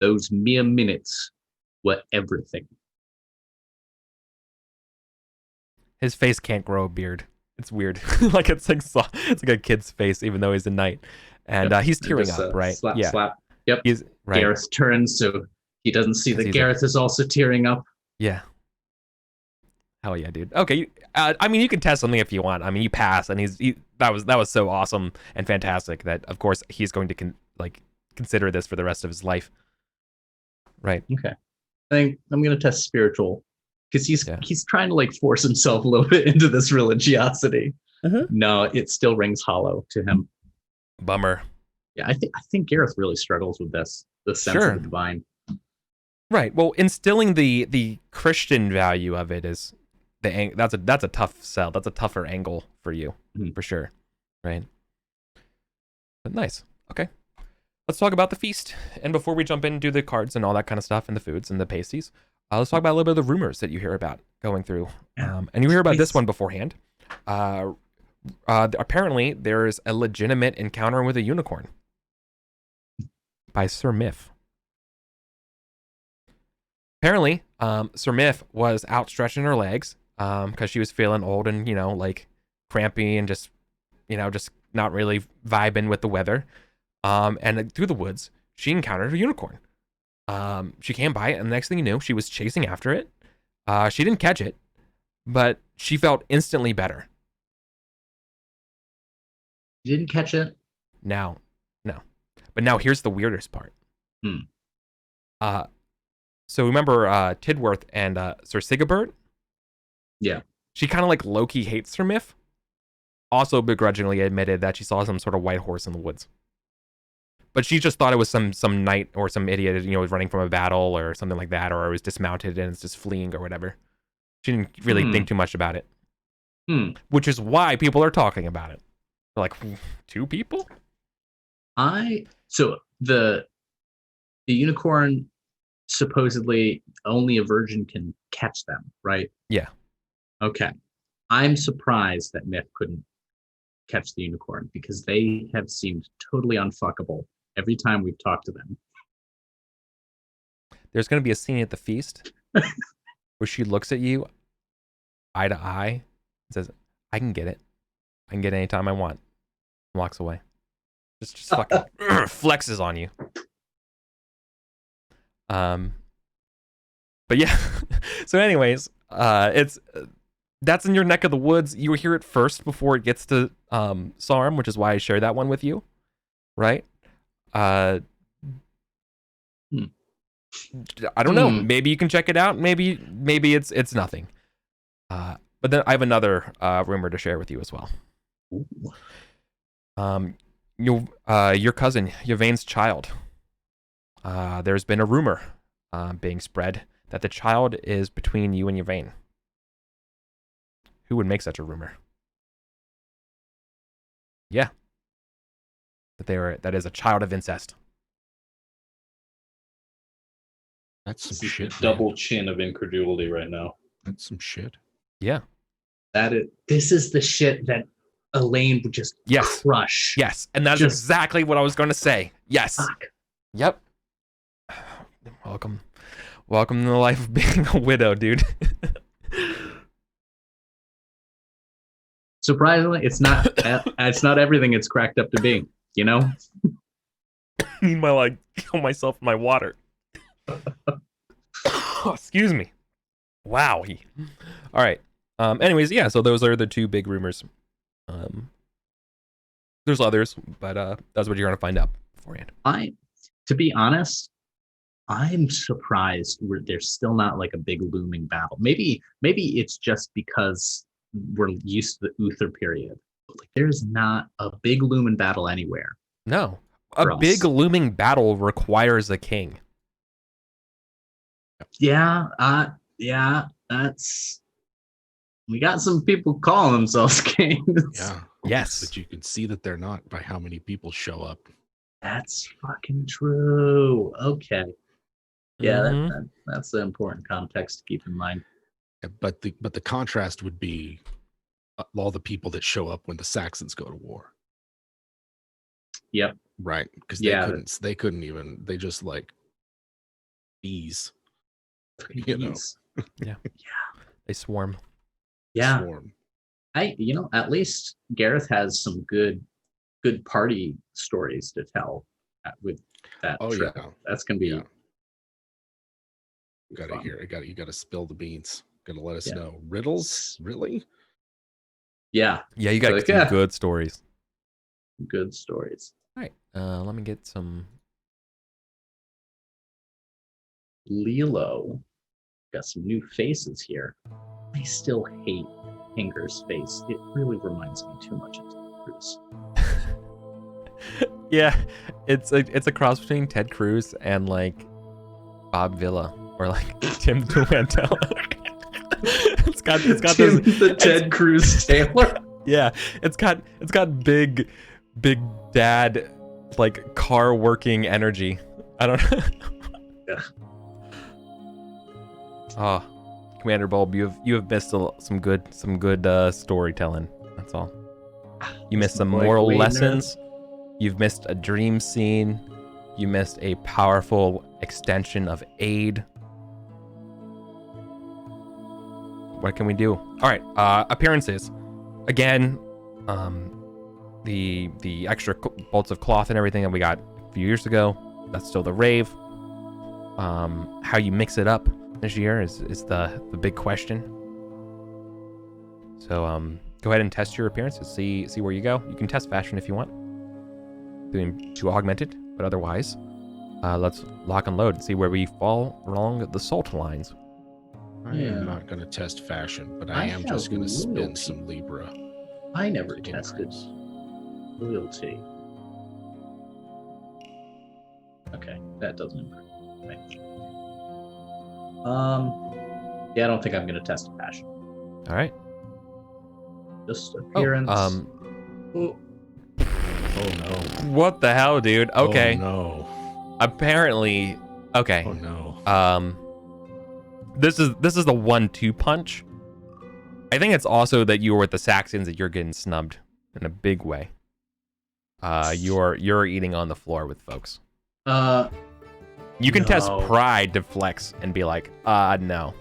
Those mere minutes were everything." His face can't grow a beard. It's weird. Like it's like a kid's face, even though he's a knight. And he's tearing up, right? Slap, slap. Yep. He's right. Gareth turns so he doesn't see that Gareth is also tearing up. Yeah. Hell yeah, dude. Okay, I mean, you can test something if you want. I mean, you pass, and that was so awesome and fantastic that, of course, he's going to consider this for the rest of his life. Right. Okay. I think I'm gonna test spiritual because he's trying to like force himself a little bit into this religiosity. No, it still rings hollow to him. Bummer. Yeah, I think Gareth really struggles with the sense of the divine. Right. Well, instilling the Christian value of it is that's a tough sell. That's a tougher angle for you, for sure. Right. But nice. Okay. Let's talk about the feast. And before we jump into the cards and all that kind of stuff and the foods and the pasties, let's talk about a little bit of the rumors that you hear about going through. And you hear about this one beforehand. Apparently, there's a legitimate encounter with a unicorn by Sir Miff. Apparently, Sir Miff was outstretching her legs because she was feeling old and, like crampy and just not really vibing with the weather. And through the woods, she encountered a unicorn. She came by it, and the next thing you knew, she was chasing after it. She didn't catch it, but she felt instantly better. You didn't catch it? No. But now here's the weirdest part. So remember Tidworth and Sir Sigibert? Yeah. She kind of like low-key hates Sir Miff. Also begrudgingly admitted that she saw some sort of white horse in the woods. But she just thought it was some knight or some idiot, was running from a battle or something like that, or it was dismounted and it's just fleeing or whatever. She didn't really think too much about it. Which is why people are talking about it. They're like, 2 people? So the unicorn, supposedly only a virgin can catch them, right? Yeah. Okay. I'm surprised that Myth couldn't catch the unicorn because they have seemed totally unfuckable every time we've talked to them. There's going to be a scene at the feast where she looks at you eye to eye and says, I can get it. I can get it anytime I want. And walks away. Just fucking flexes on you. But yeah. So anyways, that's in your neck of the woods. You hear it first before it gets to Sarm, which is why I share that one with you. Right? I don't know. Maybe you can check it out. Maybe it's nothing. But then I have another rumor to share with you as well. Your cousin, Yvain's child. There's been a rumor being spread that the child is between you and Yvain. Who would make such a rumor? Yeah. That is a child of incest. That's some shit. Double chin of incredulity right now. That's some shit. Yeah. This is the shit that Elaine would just crush. Yes, and that's exactly what I was going to say. Yes. Fuck. Yep. Welcome to the life of being a widow, dude. Surprisingly, it's not everything it's cracked up to be, Meanwhile, I kill myself in my water. Excuse me. Wow. All right. Anyways, yeah. So those are the two big rumors. There's others, but that's what you're gonna find out beforehand. To be honest, I'm surprised there's still not like a big looming battle. Maybe it's just because we're used to the Uther period. But like, there's not a big looming battle anywhere. No, a big looming battle requires a king. Yeah, that's. We got some people calling themselves kings. Yeah. Yes. But you can see that they're not by how many people show up. That's fucking true. Okay. Yeah, that's the important context to keep in mind. But the contrast would be all the people that show up when the Saxons go to war. Yep. Right. Because they couldn't even, they just like bees. You know. Yeah. They swarm. Yeah. Swarm. At least Gareth has some good party stories to tell with that trip. Yeah. That's gonna be You gotta spill the beans. Gotta let us know. Riddles? Really? Yeah. Yeah, you got some good stories. Good stories. All right. Let me get some. Lilo. Got some new faces here. I still hate Hinger's face. It really reminds me too much of Ted Cruz. Yeah, it's a cross between Ted Cruz and like Bob Villa or like Tim DeLanto. it's got Tim the Ted Cruz Taylor. Yeah, it's got big dad like car working energy. I don't know. Yeah. Oh, Commander Bulb, you have missed some good storytelling. That's all. You missed some moral lessons. You've missed a dream scene. You missed a powerful extension of aid. What can we do? All right, appearances. Again, the extra bolts of cloth and everything that we got a few years ago. That's still the rave. How you mix it up this year is the big question. So go ahead and test your appearances. See where you go. You can test fashion if you want. Doing to augmented, but otherwise, let's lock and load and see where we fall along the salt lines. I am not going to test fashion, but I am just going to spin some Libra. I never tested loyalty. Okay, that doesn't improve. Right. Yeah, I don't think I'm going to test fashion. All right. Just appearance. Oh no. What the hell, dude? Okay. Oh no. Apparently, okay. Oh no. This is the 1-2 punch. I think it's also that you were with the Saxons that you're getting snubbed in a big way. You're eating on the floor with folks. You can test pride to flex and be like, no.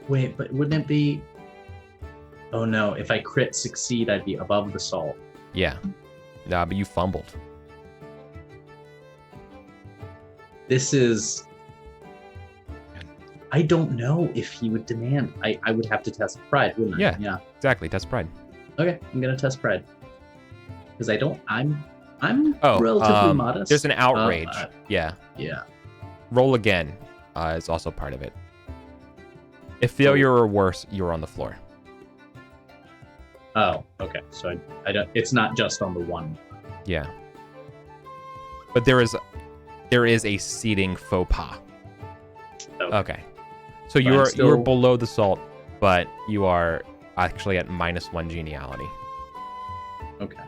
Wait, but wouldn't it be? Oh no! If I crit succeed, I'd be above the salt. Yeah. Nah, but you fumbled. This is. I don't know if he would demand. I would have to test pride, wouldn't I? Yeah. Exactly. Test pride. Okay, I'm gonna test pride because I'm relatively modest. There's an outrage. Yeah. Roll again is also part of it. If failure or worse, you're on the floor. Oh, okay. So I don't. It's not just on the one. Yeah. But there is a seating faux pas. Okay. So you're below the salt, but you are actually at -1 geniality. Okay.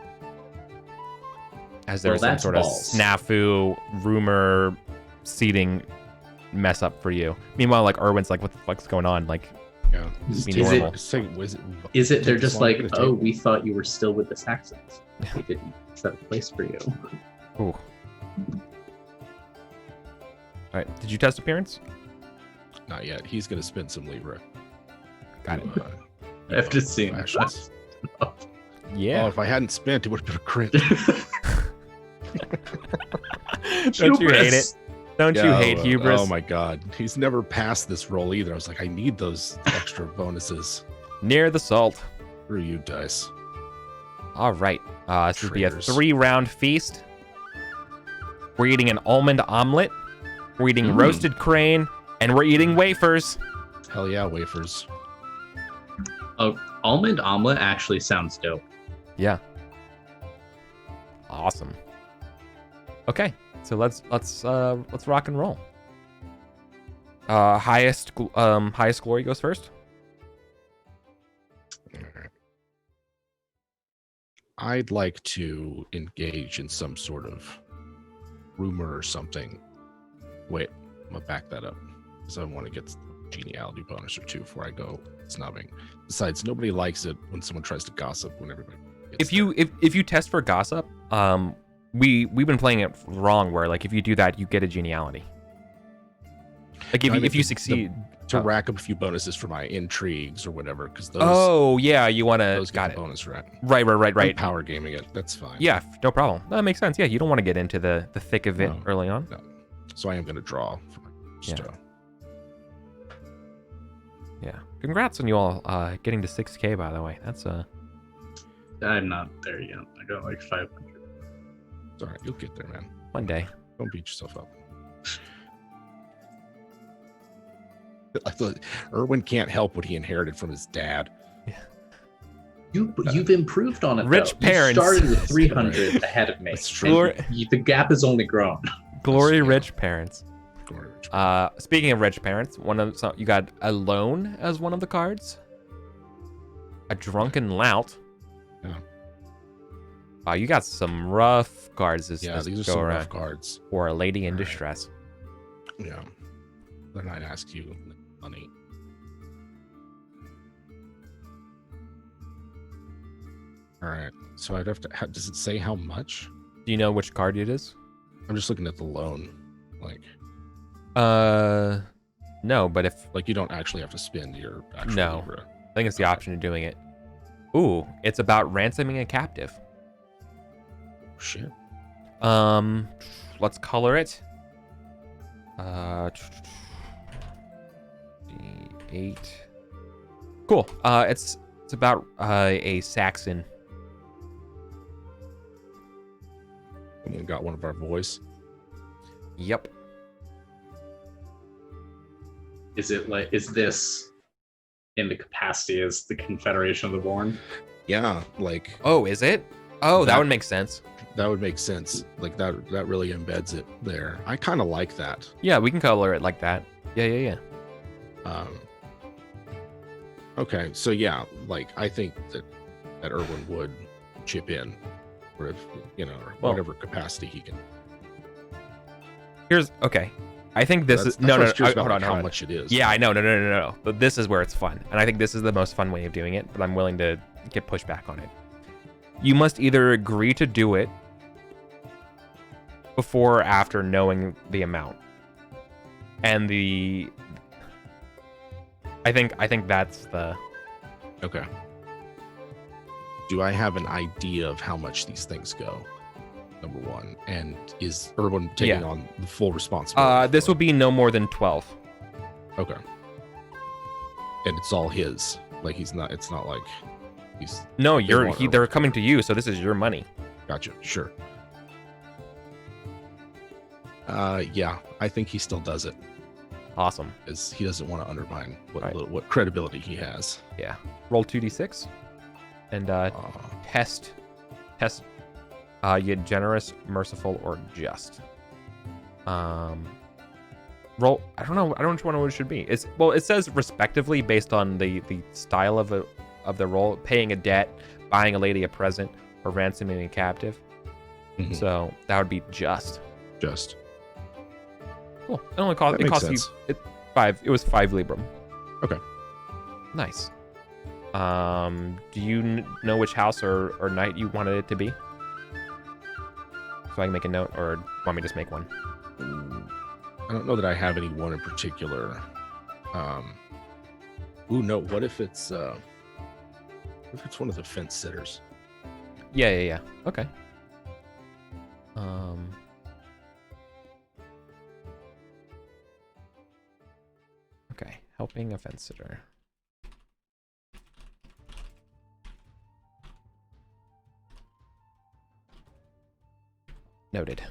As there's some sort of snafu rumor seating mess up for you. Meanwhile, like Erwin's like, what the fuck's going on? Like, yeah. Is it they're just like, oh, we thought you were still with the Saxons. We didn't set a place for you. Ooh. All right. Did you test appearance? Not yet. He's gonna spin some Libra. Got it. I have to see. Yeah. Oh, if I hadn't spent, it would have been a crit. Don't you hate it? Don't you hate hubris? Oh my god. He's never passed this roll either. I was like, I need those extra bonuses. Near the salt. Screw you, dice. All right. This would be a Traitors. 3-round feast. We're eating an almond omelet. We're eating roasted crane, and we're eating wafers. Hell yeah, wafers. Almond omelet actually sounds dope. Yeah. Awesome. Okay, so let's rock and roll. Highest glory goes first. I'd like to engage in some sort of rumor or something. Wait, I'm gonna back that up because I want to get the geniality bonus or 2 before I go snubbing. Besides, nobody likes it when someone tries to gossip when everybody. If you test for gossip, we've been playing it wrong. Where like if you do that, you get a geniality. Like if you succeed. To rack up a few bonuses for my intrigues or whatever, because those. Oh yeah, you want to. Those Got get it. a bonus, right? Right. I'm power gaming it. That's fine. Yeah, no problem. That makes sense. Yeah, you don't want to get into the thick of it No. early on. No. So I am going to draw. For my Yeah. Congrats on you all getting to 6K. By the way, that's I'm not there yet. I got like 500. It's all right. You'll get there, man. one day. Don't beat yourself up. I thought Erwin can't help what he inherited from his dad. You've improved on it. Rich though. parents. You started with 300 ahead of me. That's true. And the gap has only grown. Glory Yeah. rich parents. Speaking of rich parents, you got alone as one of the cards. A drunken lout. Yeah. You got some rough cards this Yeah, these are go some around. rough cards. Or a lady in All right. distress. Yeah. Then I'd ask you money. All right. So I'd have to. Does it say how much? Do you know which card it is? I'm just looking at the loan. No, but if Like you don't actually have to spend your actual No. Libra. I think it's the option of doing it. Ooh, it's about ransoming a captive. Shit. Let's color it. 8. Cool. It's about a Saxon. Someone got one of our boys. Yep. Is this in the capacity as the Confederation of the Born? Yeah, like Oh, is it? Oh, that That- would make sense. that would make sense. Like that really embeds it there. I kind of like that. Yeah, we can color it like that. Yeah. Okay, so yeah, like I think that Erwin would chip in, or if or Well- whatever capacity he can. Here's okay. I think this is That's no. what I was curious Hold about, on, how hold on. much it is. Yeah, I know. No. But this is where it's fun, and I think this is the most fun way of doing it. But I'm willing to get pushback on it. You must either agree to do it before or after knowing the amount, and I think that's the. Okay. Do I have an idea of how much these things go? Number one, and is Erwin taking Yeah. on the full responsibility? This for will be no more than 12. it? Okay. And it's all his. Like he's not. It's not like he's. No, want Erwin they're to coming to you, so this is your money. Gotcha. Sure. Yeah, I think he still does it Awesome. because he doesn't want to undermine Right. what credibility he has. Yeah. Roll 2d6, and test. You get generous, merciful, or just. Roll. I don't know which one it should be. It says respectively based on the style of the roll: paying a debt, buying a lady a present, or ransoming a captive. Mhm. So that would be just. Just Cool. It only costs. That It makes costs sense. you 5. It was 5 librum. Okay. Nice. Do you know which house or knight you wanted it to be? So I can make a note, or want me to just make one? I don't know that I have any one in particular. No. What if it's one of the fence sitters? Yeah. Okay. Okay, helping a fence sitter. Noted.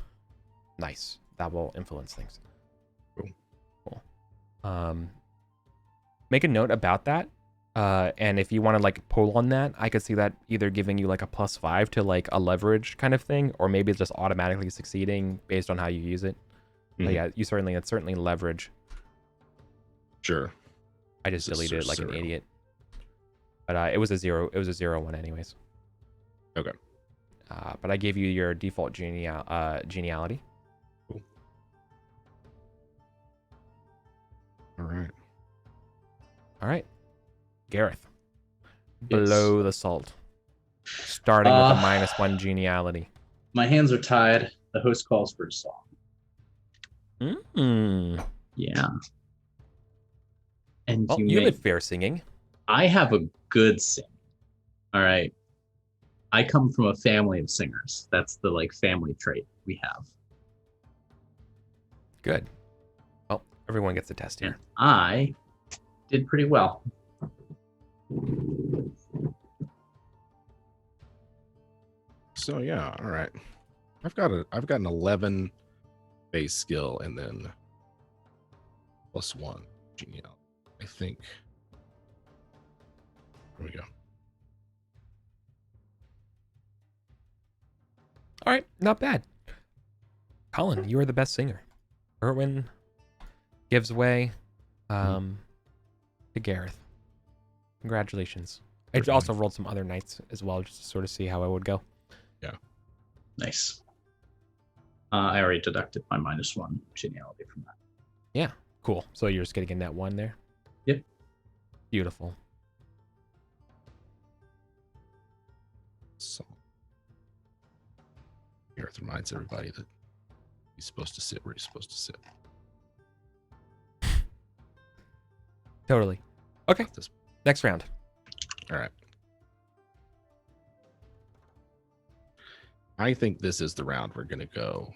Nice. That will influence things. Cool. Make a note about that. And if you want to like pull on that, I could see that either giving you like a +5 to like a leverage kind of thing, or maybe it's just automatically succeeding based on how you use it. But yeah, it's certainly leverage. Sure. I just deleted it like an idiot. But it was a 0. It was a 0-1 anyways. Okay. But I gave you your default geniality. Cool. All right. Gareth. Below the salt. Starting with a -1 geniality. My hands are tied. The host calls for a song. Yeah. And well, you have fair singing. I have a good sing. All right. I come from a family of singers. That's the like family trait we have. Good. Well, everyone gets a test here. And I did pretty well. So yeah, all right. I've got an 11 base skill and then +1 geniality. I think. Here we go. All right, not bad. Colin, you are the best singer. Erwin gives way to Gareth. Congratulations. I also rolled some other knights as well, just to sort of see how it would go. Yeah. Nice. I already deducted my -1 geniality from that. Yeah, cool. So you're just getting a net 1 there? Yep. Beautiful. So Gareth reminds everybody that he's supposed to sit where he's supposed to sit. Totally. Okay. Next round. All right. I think this is the round we're going to go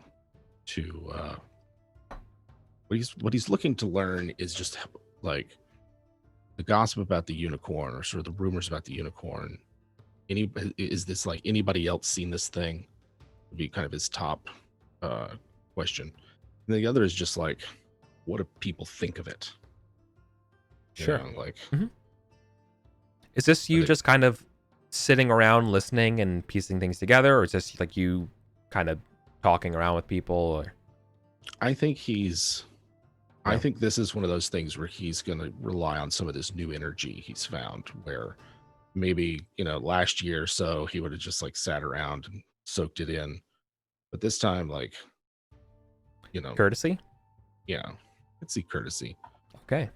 to. What he's looking to learn is just like the gossip about the unicorn, or sort of the rumors about the unicorn. Is this like anybody else seen this thing? Would be kind of his top question. And the other is just like, what do people think of it? Sure. You know, like, is this you just kind of sitting around listening and piecing things together, or is this like you kind of talking around with people? Or I think I think this is one of those things where he's going to rely on some of this new energy he's found, where maybe, last year or so he would have just like sat around and soaked it in. But this time, like, courtesy? Yeah. Let's see, courtesy. Okay.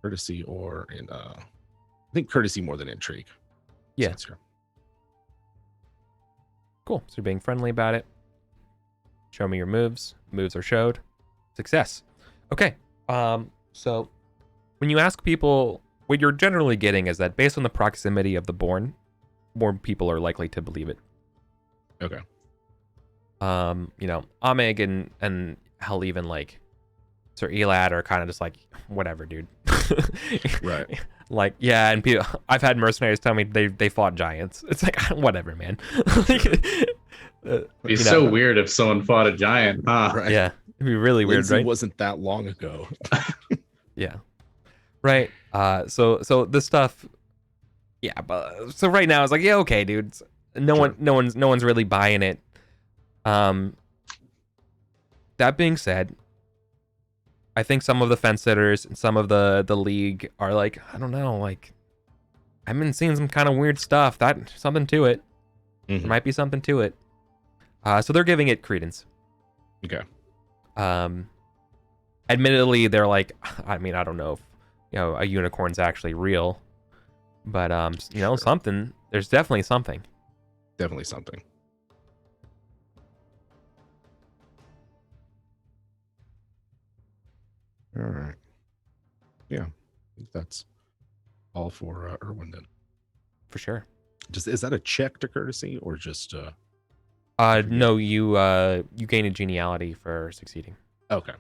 Courtesy I think courtesy more than intrigue. Yeah. Cool. So you're being friendly about it. Show me your moves. Moves are showed. Success. Okay. So when you ask people, what you're generally getting is that based on the proximity of the born, more people are likely to believe it. Okay. Amig and hell, even like Sir Elad are kind of just like, whatever, dude. Right. Like, yeah, and people, I've had mercenaries tell me they fought giants. It's like, whatever, man. It'd be so weird if someone fought a giant, huh? Right. Yeah, it'd be really weird, right? It wasn't that long ago. Yeah. Right. So this stuff, yeah. But so right now it's like, yeah, okay, dude. No one's really buying it. That being said, I think some of the fence sitters and some of the league are like, I don't know, like, I've been seeing some kind of weird stuff. Something to it. There might be something to it. So they're giving it credence. Okay. Admittedly, they're like, I mean, I don't know if a unicorn's actually real, but Sure. something. There's definitely something. Definitely something. All right. Yeah, I think that's all for Erwin then. For sure. Is that a check to courtesy or just no, you gain a geniality for succeeding. Okay.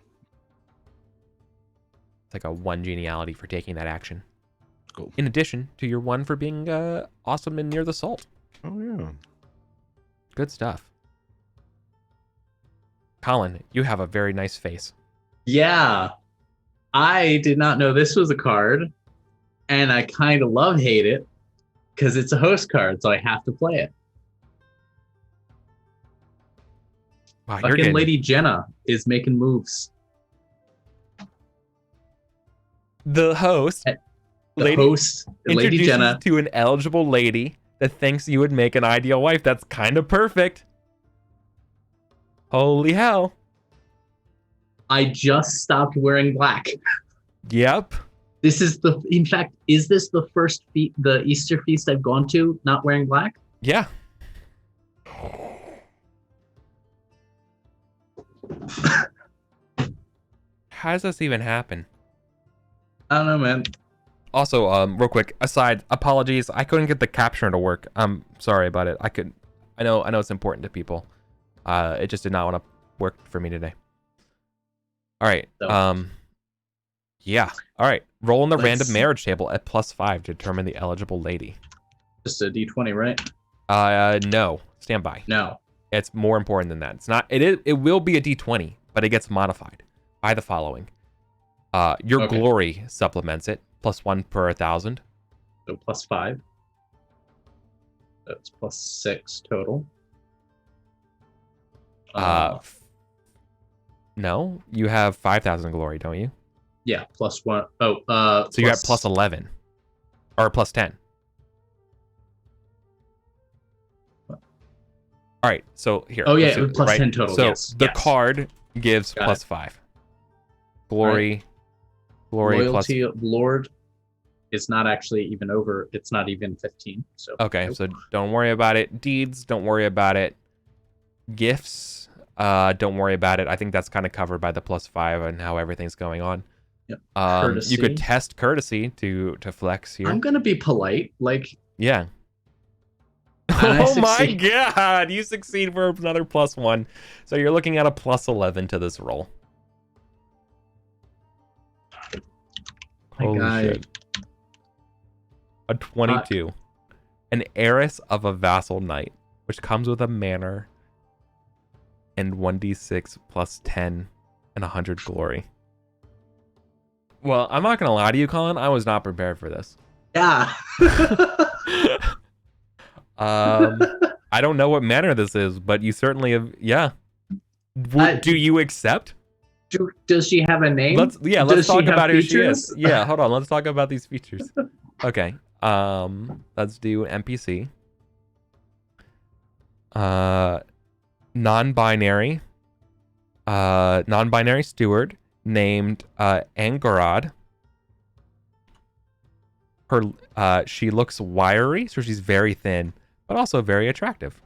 It's like a 1 geniality for taking that action. Cool. In addition to your 1 for being awesome and near the salt. Oh yeah. Good stuff. Colin, you have a very nice face. Yeah. I did not know this was a card, and I kind of hate it because it's a host card, so I have to play it. Wow, Fucking Lady Jenna is making moves. The host, Lady Jenna, to an eligible lady that thinks you would make an ideal wife. That's kind of perfect. Holy hell. I just stopped wearing black. Yep. Is this the first the Easter feast I've gone to not wearing black? Yeah. How does this even happen? I don't know, man. Also, real quick, aside, apologies, I couldn't get the captioner to work. I'm sorry about it. I know it's important to people. It just did not want to work for me today. All right. So. Yeah. All right. Roll in the random marriage table at +5 to determine the eligible lady. Just a D20, right? No. Stand by. No. It's more important than that. It's not. It will be a D20, but it gets modified by the following. Your glory supplements it, +1 per 1,000. So +5. That's +6 total. No, you have 5,000 glory, don't you? Yeah, +1. Oh, so you're at +11 or +10. All right, so here. Oh yeah, +10 total. So yes. the card gives +5. Glory, right. Loyalty of Lord is not actually even over. It's not even 15. So okay, so don't worry about it. Deeds, don't worry about it. Gifts, don't worry about it. I think that's kind of covered by the +5 and how everything's going on. Yep. You could test courtesy to flex here. I'm gonna be polite, like yeah. Oh my god, you succeed for another +1, so you're looking at a +11 to this roll. Holy shit. A 22. An heiress of a vassal knight, which comes with a manor and 1d6 +10 and 100 glory. Well, I'm not gonna lie to you, Colin. I was not prepared for this. Yeah. I don't know what manor this is, but you certainly have. Yeah. Do you accept? Does she have a name? Let's talk about who she is. Yeah, hold on. Let's talk about these features. Okay. Let's do NPC. Non-binary steward named Angorod. She looks wiry, so she's very thin, but also very attractive.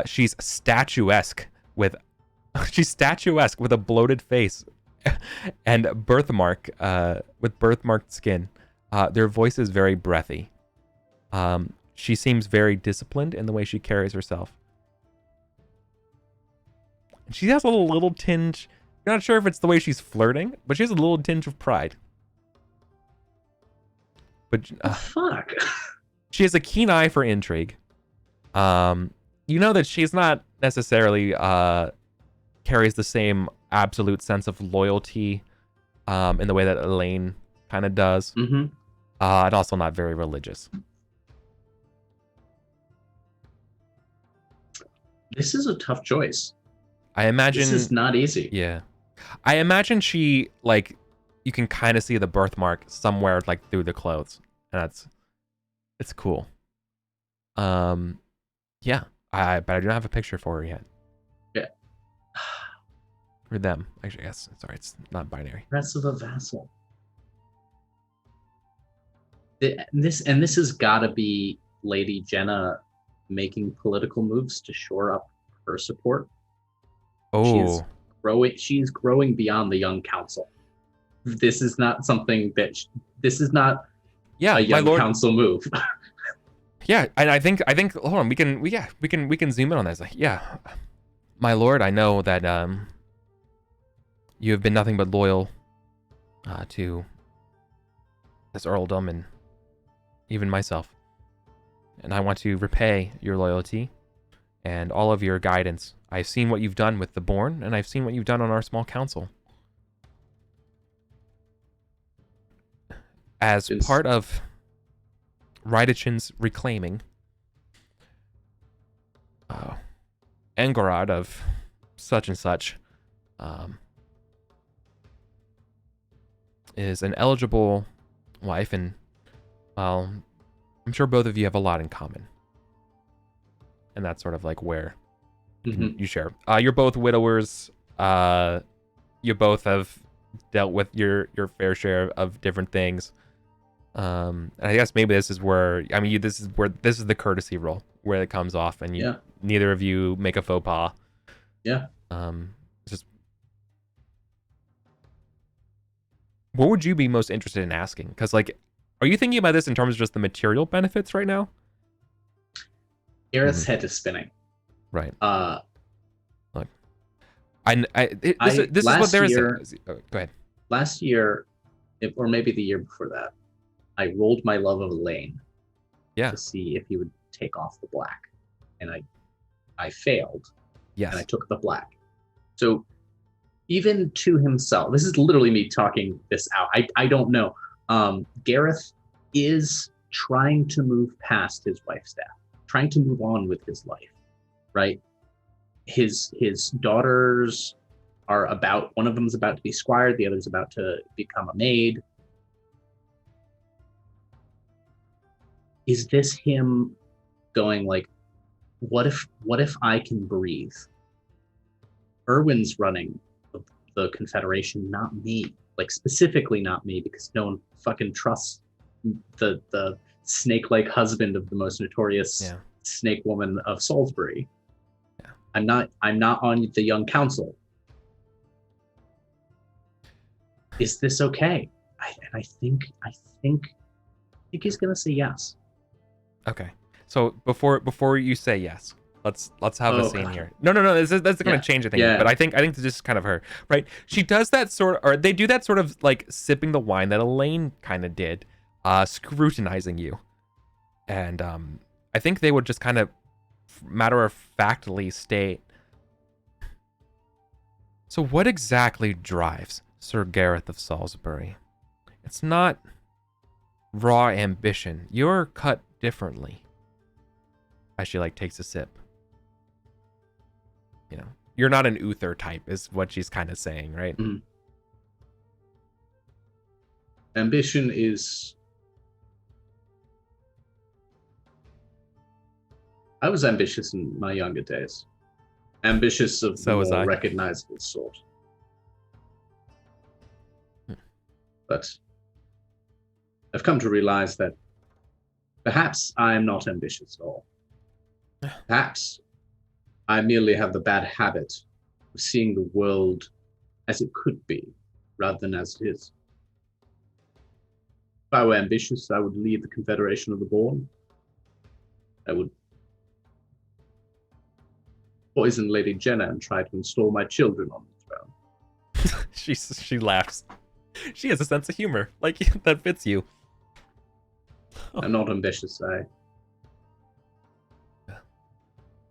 She's statuesque with a bloated face and birthmark with birthmarked skin. Their voice is very breathy. She seems very disciplined in the way she carries herself. She has a little tinge. You're not sure if it's the way she's flirting, but she has a little tinge of pride. But fuck. She has a keen eye for intrigue. You know that she's not necessarily carries the same absolute sense of loyalty in the way that Elaine kind of does. Mm-hmm. And also not very religious. This is a tough choice. I imagine this is not easy. Yeah. I imagine she, like, you can kind of see the birthmark somewhere, like, through the clothes. And it's cool. Yeah. But I don't have a picture for her yet. Yeah. For them. Actually, yes. Sorry, it's not binary. Rest of a vassal. This has got to be Lady Jenna making political moves to shore up her support. Oh. She's growing beyond the young council. This is not something that this is not a young council move. Yeah, and I think hold on, we can zoom in on this. Like, yeah, my lord, I know that you have been nothing but loyal to this earldom and even myself. And I want to repay your loyalty and all of your guidance. I've seen what you've done with the Born, and I've seen what you've done on our small council. As part of Rydichin's reclaiming Angorod of such and such is an eligible wife, and well, I'm sure both of you have a lot in common. And that's sort of like where you share. You're both widowers. You both have dealt with your fair share of different things. And I guess maybe this is where, I mean, this is the courtesy role where it comes off, and neither of you make a faux pas. Yeah. Just what would you be most interested in asking? Because, like, are you thinking about this in terms of just the material benefits right now? Gareth's head is spinning. Right. Look, this is what there is. Go ahead. Last year, or maybe the year before that, I rolled my love of Elaine. Yeah. To see if he would take off the black, and I failed. Yes. And I took the black. So even to himself, this is literally me talking this out. I don't know. Gareth is trying to move past his wife's death, trying to move on with his life, right? His daughters are one of them is about to be squire, the other's about to become a maid. Is this him going like, what if I can breathe? Erwin's running the Confederation, not me. Like, specifically not me, because no one fucking trusts the snake-like husband of the most notorious snake woman of Salisbury. Yeah. I'm not on the Young Council. Is this okay? I think he's gonna say yes. Okay. So before you say yes, let's have a scene here. No. That's going to change a thing. Yeah. But I think this is kind of her, right? She does that or they do that sort of like sipping the wine that Elaine kind of did, scrutinizing you, and I think they would just kind of matter of factly state. So what exactly drives Sir Gareth of Salisbury? It's not raw ambition. You're cut differently. As she like takes a sip. You know, you're not an Uther type is what she's kind of saying, right? Mm. Ambition is... I was ambitious in my younger days. Ambitious of the more recognizable sort. But I've come to realize that perhaps I am not ambitious at all. Perhaps I merely have the bad habit of seeing the world as it could be, rather than as it is. If I were ambitious, I would lead the Confederation of the Born. I would poison Lady Jenna and try to install my children on the throne. She laughs. She has a sense of humor, like that fits you. I'm not ambitious.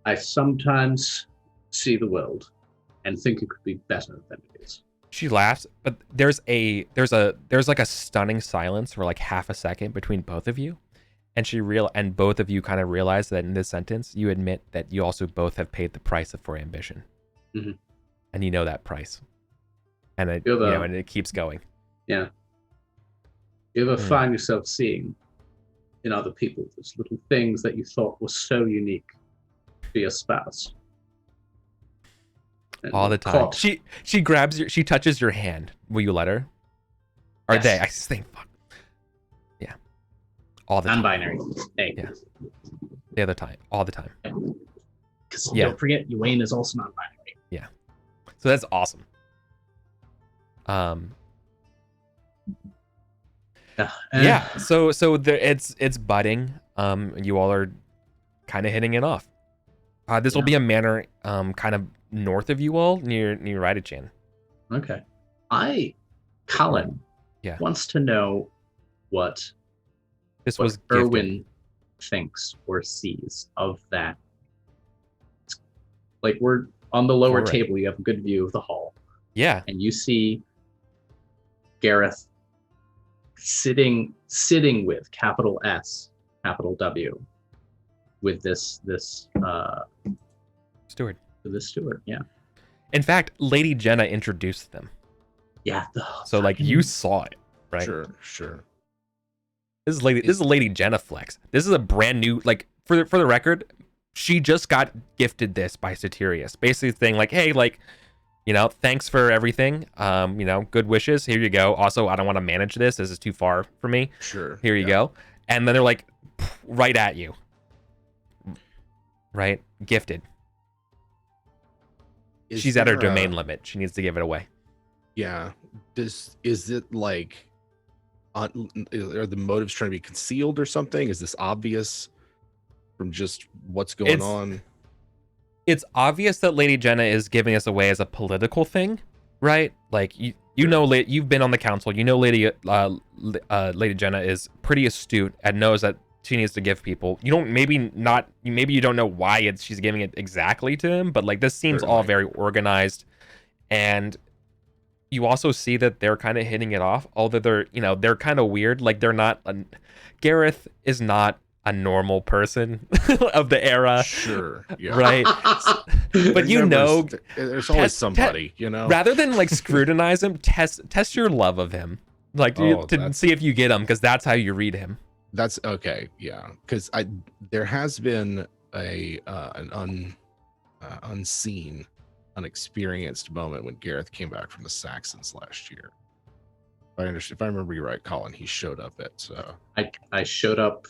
I sometimes see the world and think it could be better than it is. She laughs, but there's like a stunning silence for like half a second between both of you, and both of you kind of realize that in this sentence you admit that you also both have paid the price for ambition, and you know that price, and it and it keeps going. Yeah. You ever find yourself seeing in other people those little things that you thought were so unique for your spouse? And all the time. She grabs she touches your hand. Will you let her? Or they? I just think, fuck. Yeah. All the time. Non-binary. Hey. Yeah. The other time. All the time. Because don't forget, Wayne is also non-binary. Yeah. So that's awesome. Yeah. So there, it's budding. You all are kind of hitting it off. This will be a manor kind of north of you all, near Raidachan. Okay. Colin wants to know what Erwin thinks or sees of that. Like, we're on the lower table, you have a good view of the hall. Yeah. And you see Gareth sitting with capital S, capital W, with this steward. With this steward, yeah. In fact, Lady Jenna introduced them. Yeah. So like you saw it, right? Sure. This is Lady Jenna flex. This is a brand new, like, for the record, she just got gifted this by Satirius. Basically saying like, hey, like, you know, thanks for everything. You know, good wishes. Here you go. Also, I don't want to manage this. This is too far for me. Sure. Here you go. And then they're like, right at you. Right? Gifted. She's at her domain limit. She needs to give it away. Yeah. Is it like, are the motives trying to be concealed or something? Is this obvious from just what's going on? It's obvious that Lady Jenna is giving us away as a political thing, right? Like know, you've been on the council. You know, Lady Jenna is pretty astute and knows that she needs to give people. Maybe you don't know why she's giving it exactly to him, but like this seems all very organized, and you also see that they're kind of hitting it off. Although they're kind of weird. Like they're not. Gareth is not a normal person of the era. Sure. Yeah. Right. But there's always somebody. Rather than like scrutinize him, test your love of him, like to see if you get him, because that's how you read him. That's okay. Yeah, because there has been an unseen, unexperienced moment when Gareth came back from the Saxons last year. If I remember you right, Colin, he showed up at. I showed up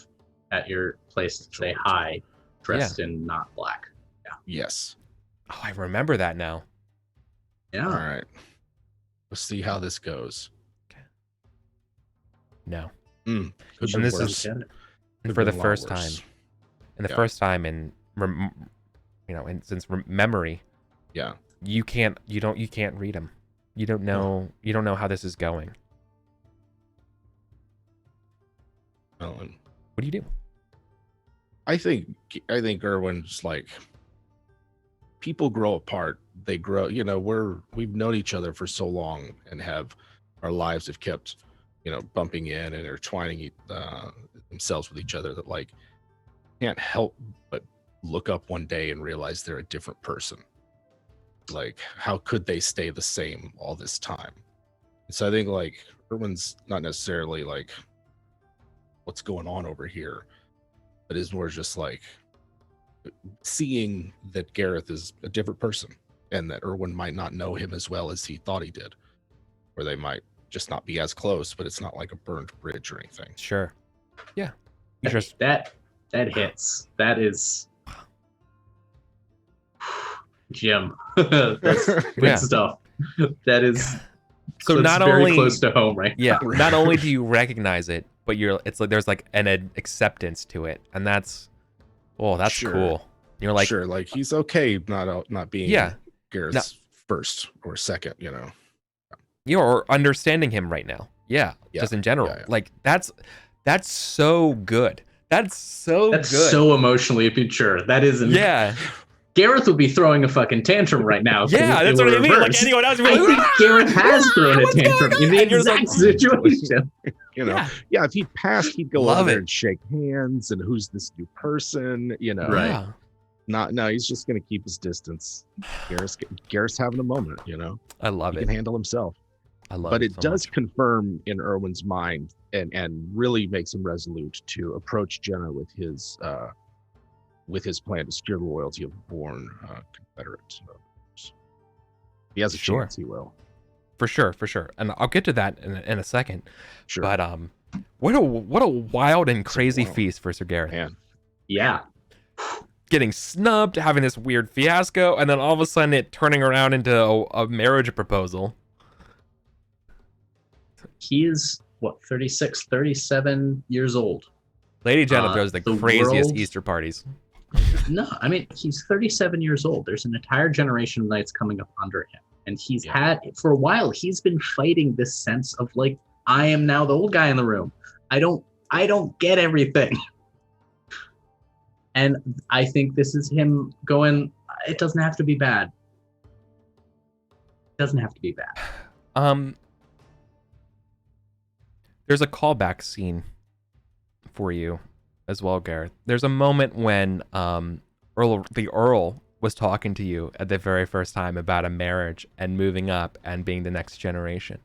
at your place to say hi, dressed in not black. Yeah. Yes. Oh, I remember that now. Yeah. All right. Let's see how this goes. Okay. No. And this is for the first time. And the first time in since memory. Yeah. You can't read him. You don't know how this is going. What do you do? I think Erwin's like, people grow apart. They grow, we've known each other for so long and our lives have kept, bumping in and intertwining themselves with each other, that like can't help but look up one day and realize they're a different person. Like, how could they stay the same all this time? And so I think like Erwin's not necessarily like, what's going on over here, but is more just like seeing that Gareth is a different person and that Erwin might not know him as well as he thought he did, or they might just not be as close, but it's not like a burned bridge or anything. Sure. Yeah. That hits. That is Jim. That's good stuff. That is so not very only close to home, right? Yeah. Not only do you recognize it, but it's like there's like an acceptance to it, and that's cool. You're like, sure, like he's okay not being Gareth's first or second, You're understanding him right now. Yeah. Just in general. Yeah. Like that's so good. That's good. So emotionally mature. That isn't. Yeah. Gareth would be throwing a fucking tantrum right now. Yeah, that's what I mean. Like anyone else would be like, I think Gareth has thrown a tantrum in the exact situation. If he'd passed, he'd go over there and shake hands and who's this new person, Right. No, he's just gonna keep his distance. Gareth's having a moment, I love he it. can handle himself. I love but it. It so does much. confirm in Erwin's mind and really makes him resolute to approach Jenna with his plan to secure the loyalty of a born Confederate. If he has a chance, he will. For sure. And I'll get to that in a second. Sure. But what a wild and crazy feast for Sir Gareth. Man. Yeah. Getting snubbed, having this weird fiasco, and then all of a sudden it turning around into a marriage proposal. He is 36, 37 years old. Lady Jenna throws the craziest Easter parties. No, I mean, he's 37 years old. There's an entire generation of knights coming up under him. And he's had, for a while, he's been fighting this sense of like, I am now the old guy in the room. I don't get everything. And I think this is him going, it doesn't have to be bad. It doesn't have to be bad. There's a callback scene for you as well, Gareth. There's a moment when the Earl was talking to you at the very first time about a marriage and moving up and being the next generation.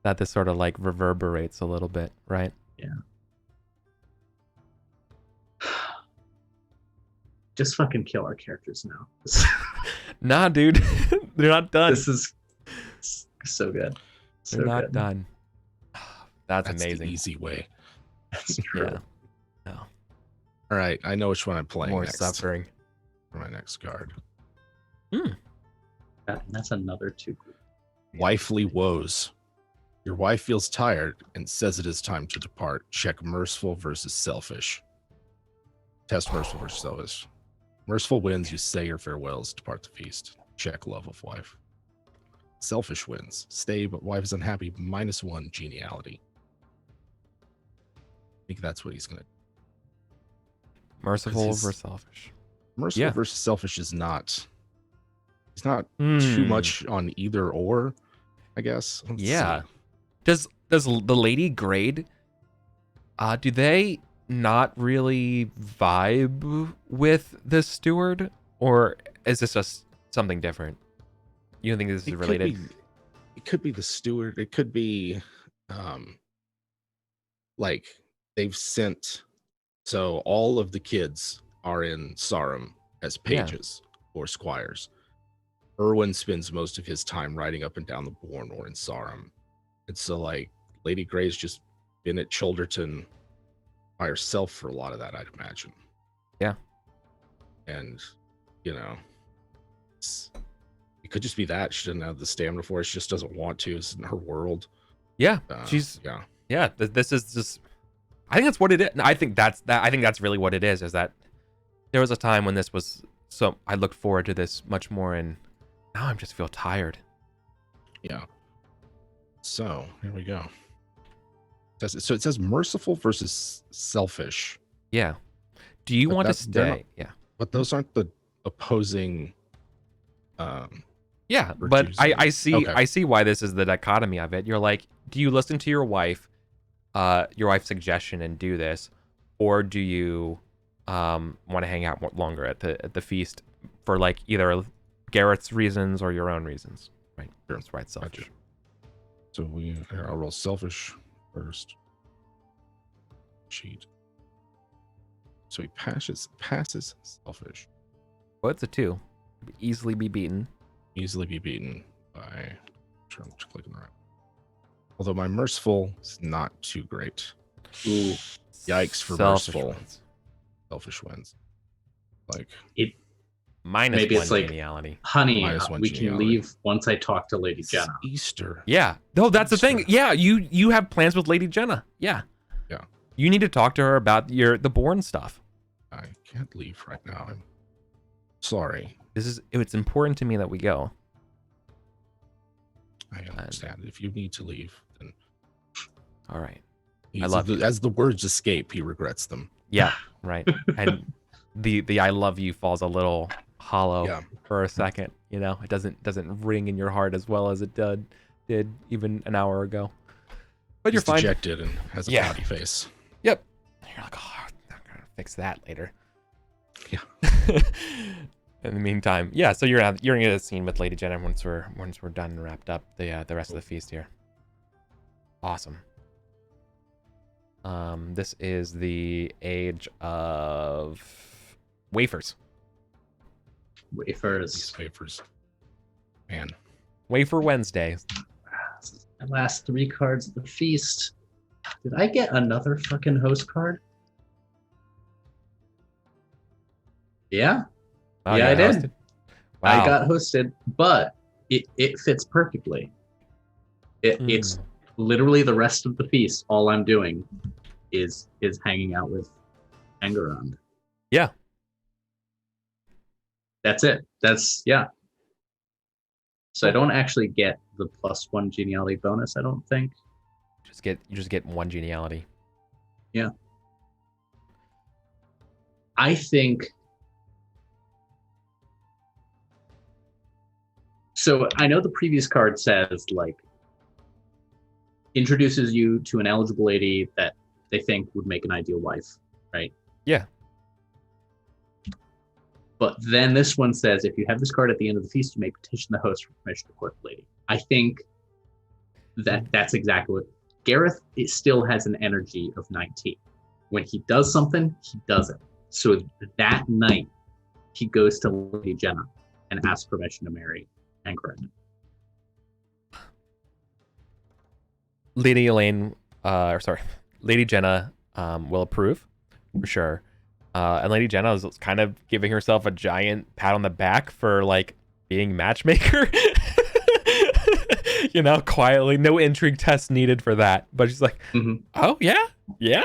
That this sort of like reverberates a little bit, right? Yeah. Just fucking kill our characters now. Nah, dude. They're not done. This is so good. They're not done. That's amazing. The easy way. That's true. Yeah. No. All right, I know which one I'm playing More next. suffering. For my next card. That's another 2. Wifely woes. Your wife feels tired and says it is time to depart. Check merciful versus selfish. Test merciful versus selfish. Merciful wins, you say your farewells, depart the feast. Check love of wife. Selfish wins. Stay, but wife is unhappy. -1 geniality. I think that's what he's going to do. Merciful versus selfish. Merciful versus selfish is not... It's not too much on either or, I guess. Let's see. Does the lady grade, do they not really vibe with the steward? Or is this just something different? You don't think this is related? It could be the steward. It could be like they've sent, so all of the kids are in Sarum as pages or squires. Erwin spends most of his time riding up and down the Bourne or in Sarum. And so like Lady Grey's just been at Childerton by herself for a lot of that, I'd imagine. Yeah. And, you know, it could just be that she doesn't have the stamina for it. She just doesn't want to. It's in her world. Yeah. This is just, I think that's what it is. I think that's really what it is that there was a time when this was, so I looked forward to this much more, and now I just feel tired. Yeah. So here we go. So it says merciful versus selfish. Yeah. Do you want to stay? But those aren't the opposing. Yeah, but I see why this is the dichotomy of it. You're like, do you listen to your wife's suggestion and do this, or do you want to hang out more longer at the feast for like either Gareth's reasons or your own reasons? Right. Sure. That's right. Selfish. Gotcha. So I'll roll selfish first. Cheat. So he passes selfish. Well, it's a 2. Easily be beaten. Easily be beaten by clicking around. Although my merciful is not too great. Ooh, yikes for merciful. Wins. Selfish wins. Like it. -1 maybe it's like geniality. Honey, we can leave once I talk to Lady Jenna. Easter. Yeah. No, that's Easter. The thing. Yeah, you have plans with Lady Jenna. Yeah. Yeah. You need to talk to her about the Bourne stuff. I can't leave right now. I'm sorry. It's important to me that we go. I understand. If you need to leave, then all right. I love you. As the words escape, he regrets them. Yeah, right. And the I love you falls a little hollow for a second. You know, it doesn't ring in your heart as well as it did even an hour ago. But you're fine. Dejected and has a body face. Yep. You're like, oh, I'm gonna fix that later. Yeah. In the meantime, so you're gonna get a scene with Lady Jenna once we're done and wrapped up the rest of the feast here. Awesome. This is the age of wafers. Wafers. Man. Wafer Wednesday. The last 3 cards of the feast. Did I get another fucking host card? Yeah. Oh, yeah, I did. Hosted? Wow. I got hosted, but it fits perfectly. It's literally the rest of the feast. All I'm doing is hanging out with Engerund. Yeah. That's it. Yeah. So I don't actually get the +1 genealogy bonus, I don't think. You just get 1 genealogy. Yeah. I think so. I know the previous card says like introduces you to an eligible lady that they think would make an ideal wife, right? Yeah. But then this one says, if you have this card at the end of the feast, you may petition the host for permission to court the lady. I think that's exactly what Gareth. It still has an energy of 19. When he does something, he does it. So that night, he goes to Lady Jenna and asks permission to marry Anchorage. Lady Jenna will approve for sure. And Lady Jenna is kind of giving herself a giant pat on the back for like being matchmaker. You know, quietly, no intrigue test needed for that. But she's like, oh yeah,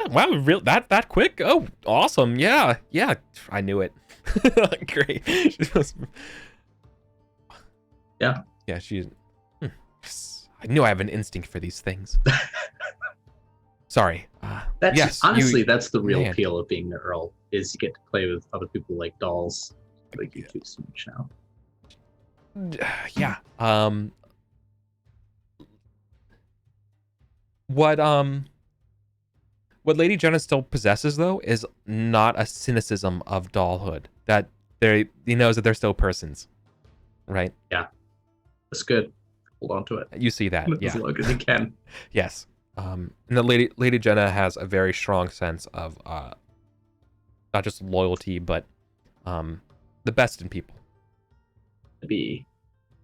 wow, real that quick? Oh, awesome, yeah, I knew it. Great. Yeah, she's. I knew I have an instinct for these things. Sorry. That's yes, honestly that's the real appeal of being the Earl is you get to play with other people like dolls. Like you do so much now. Yeah. What Lady Jenna still possesses though is not a cynicism of dollhood. That he knows that they're still persons, right? Yeah, that's good. Hold on to it. You see that, yeah, as long as you can. Yes. And the Lady Jenna has a very strong sense of not just loyalty, but the best in people. Maybe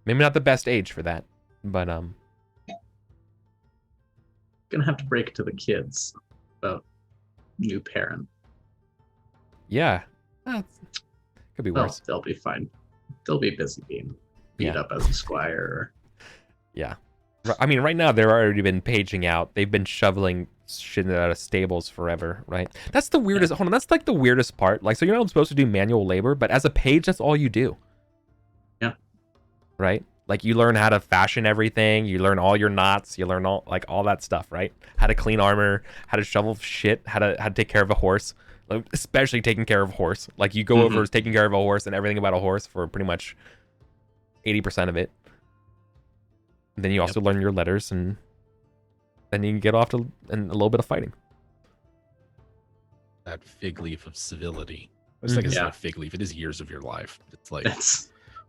not the best age for that, but gonna have to break it to the kids about new parent. Yeah, could be worse. They'll be fine. They'll be busy being beat up as a squire. Yeah. I mean, right now they've already been paging out. They've been shoveling shit out of stables forever, right? That's the weirdest. Hold on, that's like the weirdest part. Like, so you're not supposed to do manual labor, but as a page, that's all you do. Yeah. Right? Like, you learn how to fashion everything. You learn all your knots. You learn all that stuff, right? How to clean armor, how to shovel shit, how to take care of a horse, like, especially taking care of a horse. Like, you go over taking care of a horse and everything about a horse for pretty much 80% of it. And then you also learn your letters, and then you can get off to and a little bit of fighting. That fig leaf of civility. I was like, it's not a fig leaf. It is years of your life. It's like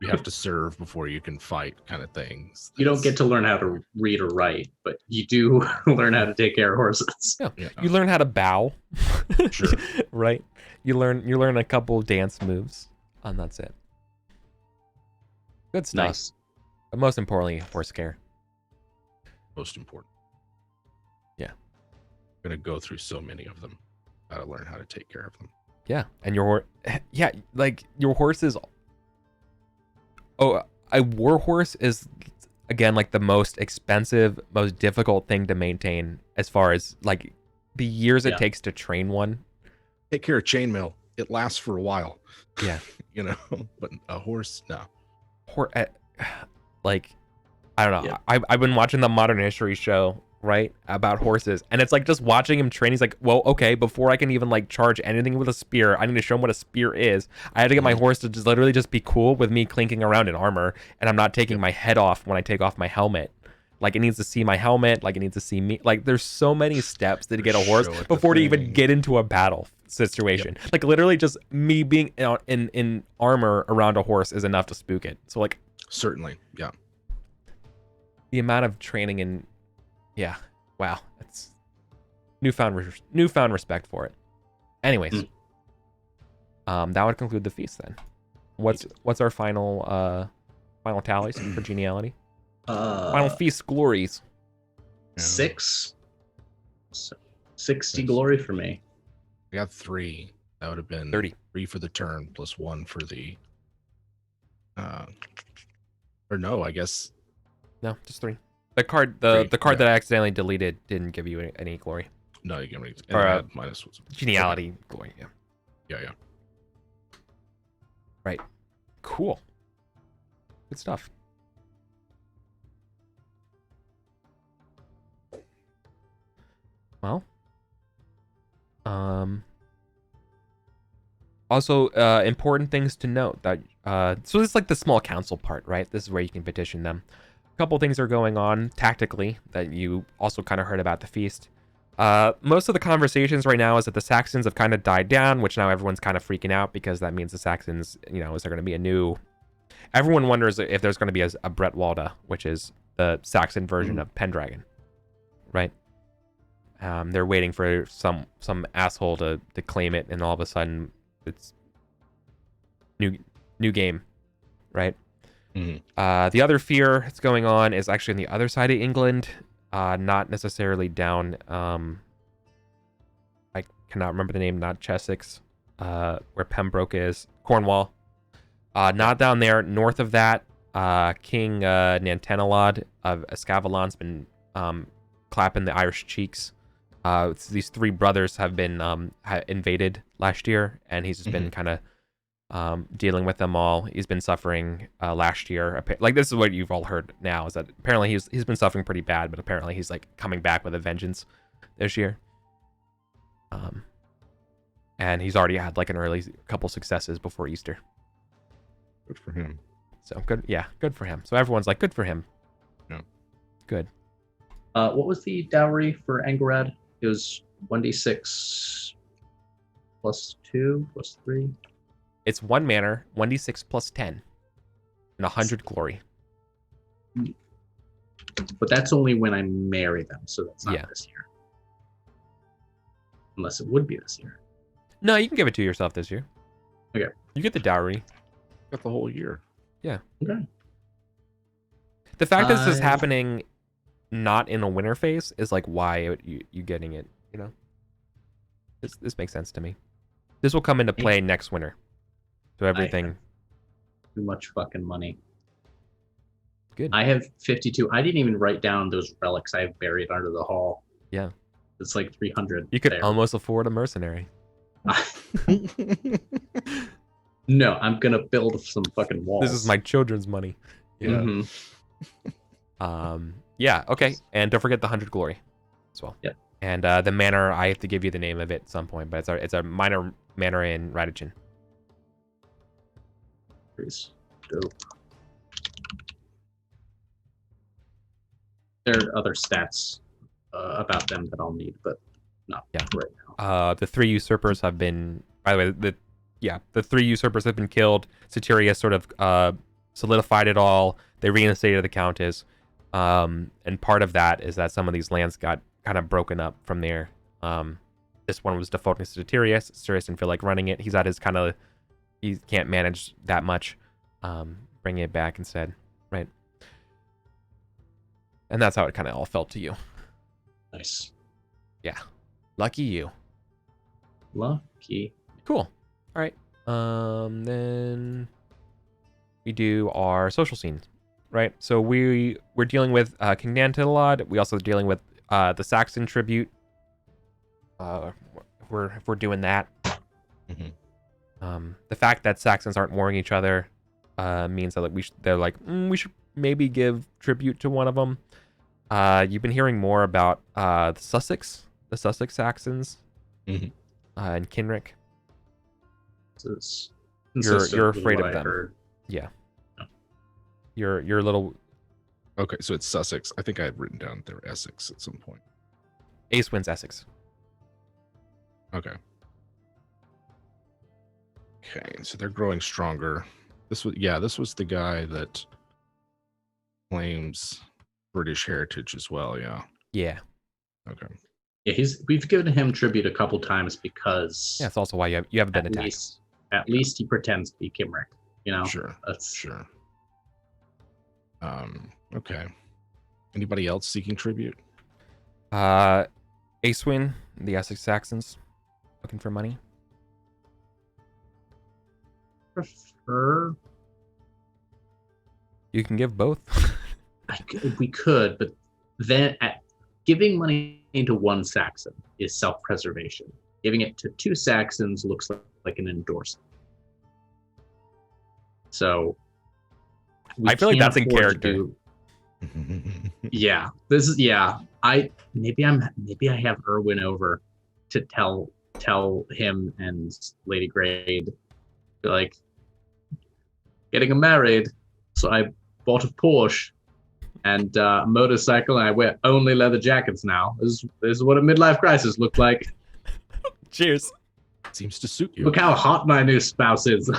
you have to serve before you can fight, kind of things. You don't get to learn how to read or write, but you do learn how to take care of horses. Yeah. You learn how to bow. Sure. Right. You learn a couple dance moves, and that's it. Good stuff. Nice. But most importantly, horse care. Most important. Yeah. I'm gonna go through so many of them. Gotta learn how to take care of them. Yeah, and your horse is. Oh, a war horse is, again, like the most expensive, most difficult thing to maintain as far as like the years it takes to train one. Take care of chainmail. It lasts for a while. Yeah. But a horse, no. Like, I don't know. Yeah. I've been watching the Modern History show, right, about horses, and it's like just watching him train. He's like, well, okay, before I can even like charge anything with a spear, I need to show him what a spear is. I had to get my horse to just literally just be cool with me clinking around in armor, and I'm not taking my head off when I take off my helmet. Like, it needs to see my helmet. Like, it needs to see me. Like, there's so many steps to get a horse before to even get into a battle situation. Yep. Like, literally just me being in armor around a horse is enough to spook it. So, like, certainly, yeah. The amount of training and wow, that's newfound respect for it. Anyways, that would conclude the feast then. What's our final tallies for geniality? Final feast glories. 6. 60 glory for me. I got 3. That would have been 30. 3 for the turn plus 1 for the. Or no, I guess. No, just 3. The card that I accidentally deleted didn't give you any glory. No, you give me Or, minus genealogy glory. Yeah. Yeah. Right. Cool. Good stuff. Well. Also, important things to note that so this is like the small council part, right? This is where you can petition them. A couple things are going on tactically that you also kind of heard about the feast. Most of the conversations right now is that the Saxons have kind of died down, which now everyone's kind of freaking out because that means the Saxons, you know, is there going to be a new... Everyone wonders if there's going to be a Bretwalda, which is the Saxon version of Pendragon, right? They're waiting for some asshole to claim it, and all of a sudden it's new game, right? The other fear that's going on is actually on the other side of England, not necessarily down. I cannot remember the name. Not Chessex, where Pembroke is. Cornwall. Not down there. North of that, King Nantanalod of Escavalon's been clapping the Irish cheeks. These three brothers have been invaded last year, and he's just been kind of dealing with them all. He's been suffering last year. Like, this is what you've all heard now, is that apparently he's been suffering pretty bad, but apparently he's like coming back with a vengeance this year. And he's already had like an early couple successes before Easter. Good for him. So good, yeah, good for him. So everyone's like, good for him. Yeah. Good. What was the dowry for Angorad? It was 1d6 plus 2 plus 3. It's 1 manor, 1d6 plus 10, and 100 glory. But that's only when I marry them, so that's not this year. Unless it would be this year. No, you can give it to yourself this year. Okay. You get the dowry. Got the whole year. Yeah. Okay. The fact that this is happening not in a winter phase is like why you getting it, you know? This makes sense to me. This will come into play next winter. So everything... Too much fucking money. Good. I have 52. I didn't even write down those relics I have buried under the hall. Yeah. It's like 300. You could almost afford a mercenary. No, I'm gonna build some fucking walls. This is my children's money. Yeah. Yeah, okay. And don't forget the 100 glory as well. Yeah. And the manor, I have to give you the name of it at some point, but it's a minor manor in Radichin. Dope. There are other stats about them that I'll need, but not right now. The 3 usurpers have been, by the way, the 3 usurpers have been killed. Soteria sort of solidified it all. They reinstated the countess. And part of that is that some of these lands got kind of broken up from there. This one was defaulting to Soteria. Soteria didn't feel like running it. He's at his kind of, he can't manage that much. Bringing it back instead, right? And that's how it kind of all felt to you. Nice. Yeah. Lucky you. Lucky. Cool. All right. Then we do our social scenes, right? So we're dealing with King Nantilod. We also dealing with the Saxon tribute. If we're doing that. The fact that Saxons aren't warring each other means that like we should maybe give tribute to one of them. You've been hearing more about the Sussex Saxons, and Kinrick. You're afraid of them. Yeah. You're a little. Okay, so it's Sussex. I think I had written down they were Essex at some point. Ace wins Essex. Okay. Okay, so they're growing stronger. This was the guy that claims British heritage as well. Yeah. Yeah. Okay. Yeah, we've given him tribute a couple times because. Yeah, that's also why you haven't been attacked. At least he pretends to be Kimrick. You know. Sure. That's sure. Okay. Anybody else seeking tribute? Acewin, the Essex Saxons, looking for money. Prefer. You can give both. We could, but then giving money into one Saxon is self-preservation. Giving it to two Saxons looks like an endorsement. So I feel like that's in character. Yeah, this is maybe I have Erwin over to tell him and Lady Grade, like, getting him married. So I bought a Porsche and a motorcycle, and I wear only leather jackets now. This is what a midlife crisis looked like. Cheers. Seems to suit you. Look how hot my new spouse is.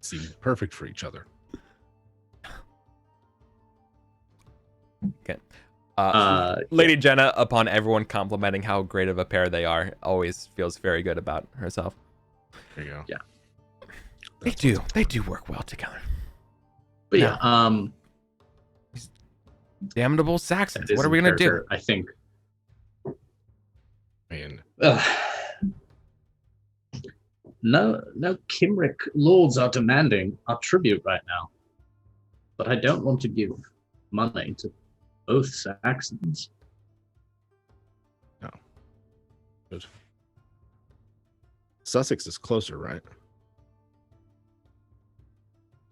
Seem perfect for each other. Okay. Lady Jenna, upon everyone complimenting how great of a pair they are, always feels very good about herself. There you go. Yeah. They do work well together. But These damnable Saxons. What are we gonna do? I think. Man. No Kimric lords are demanding our tribute right now. But I don't want to give money to both Saxons. No. Good. Sussex is closer, right?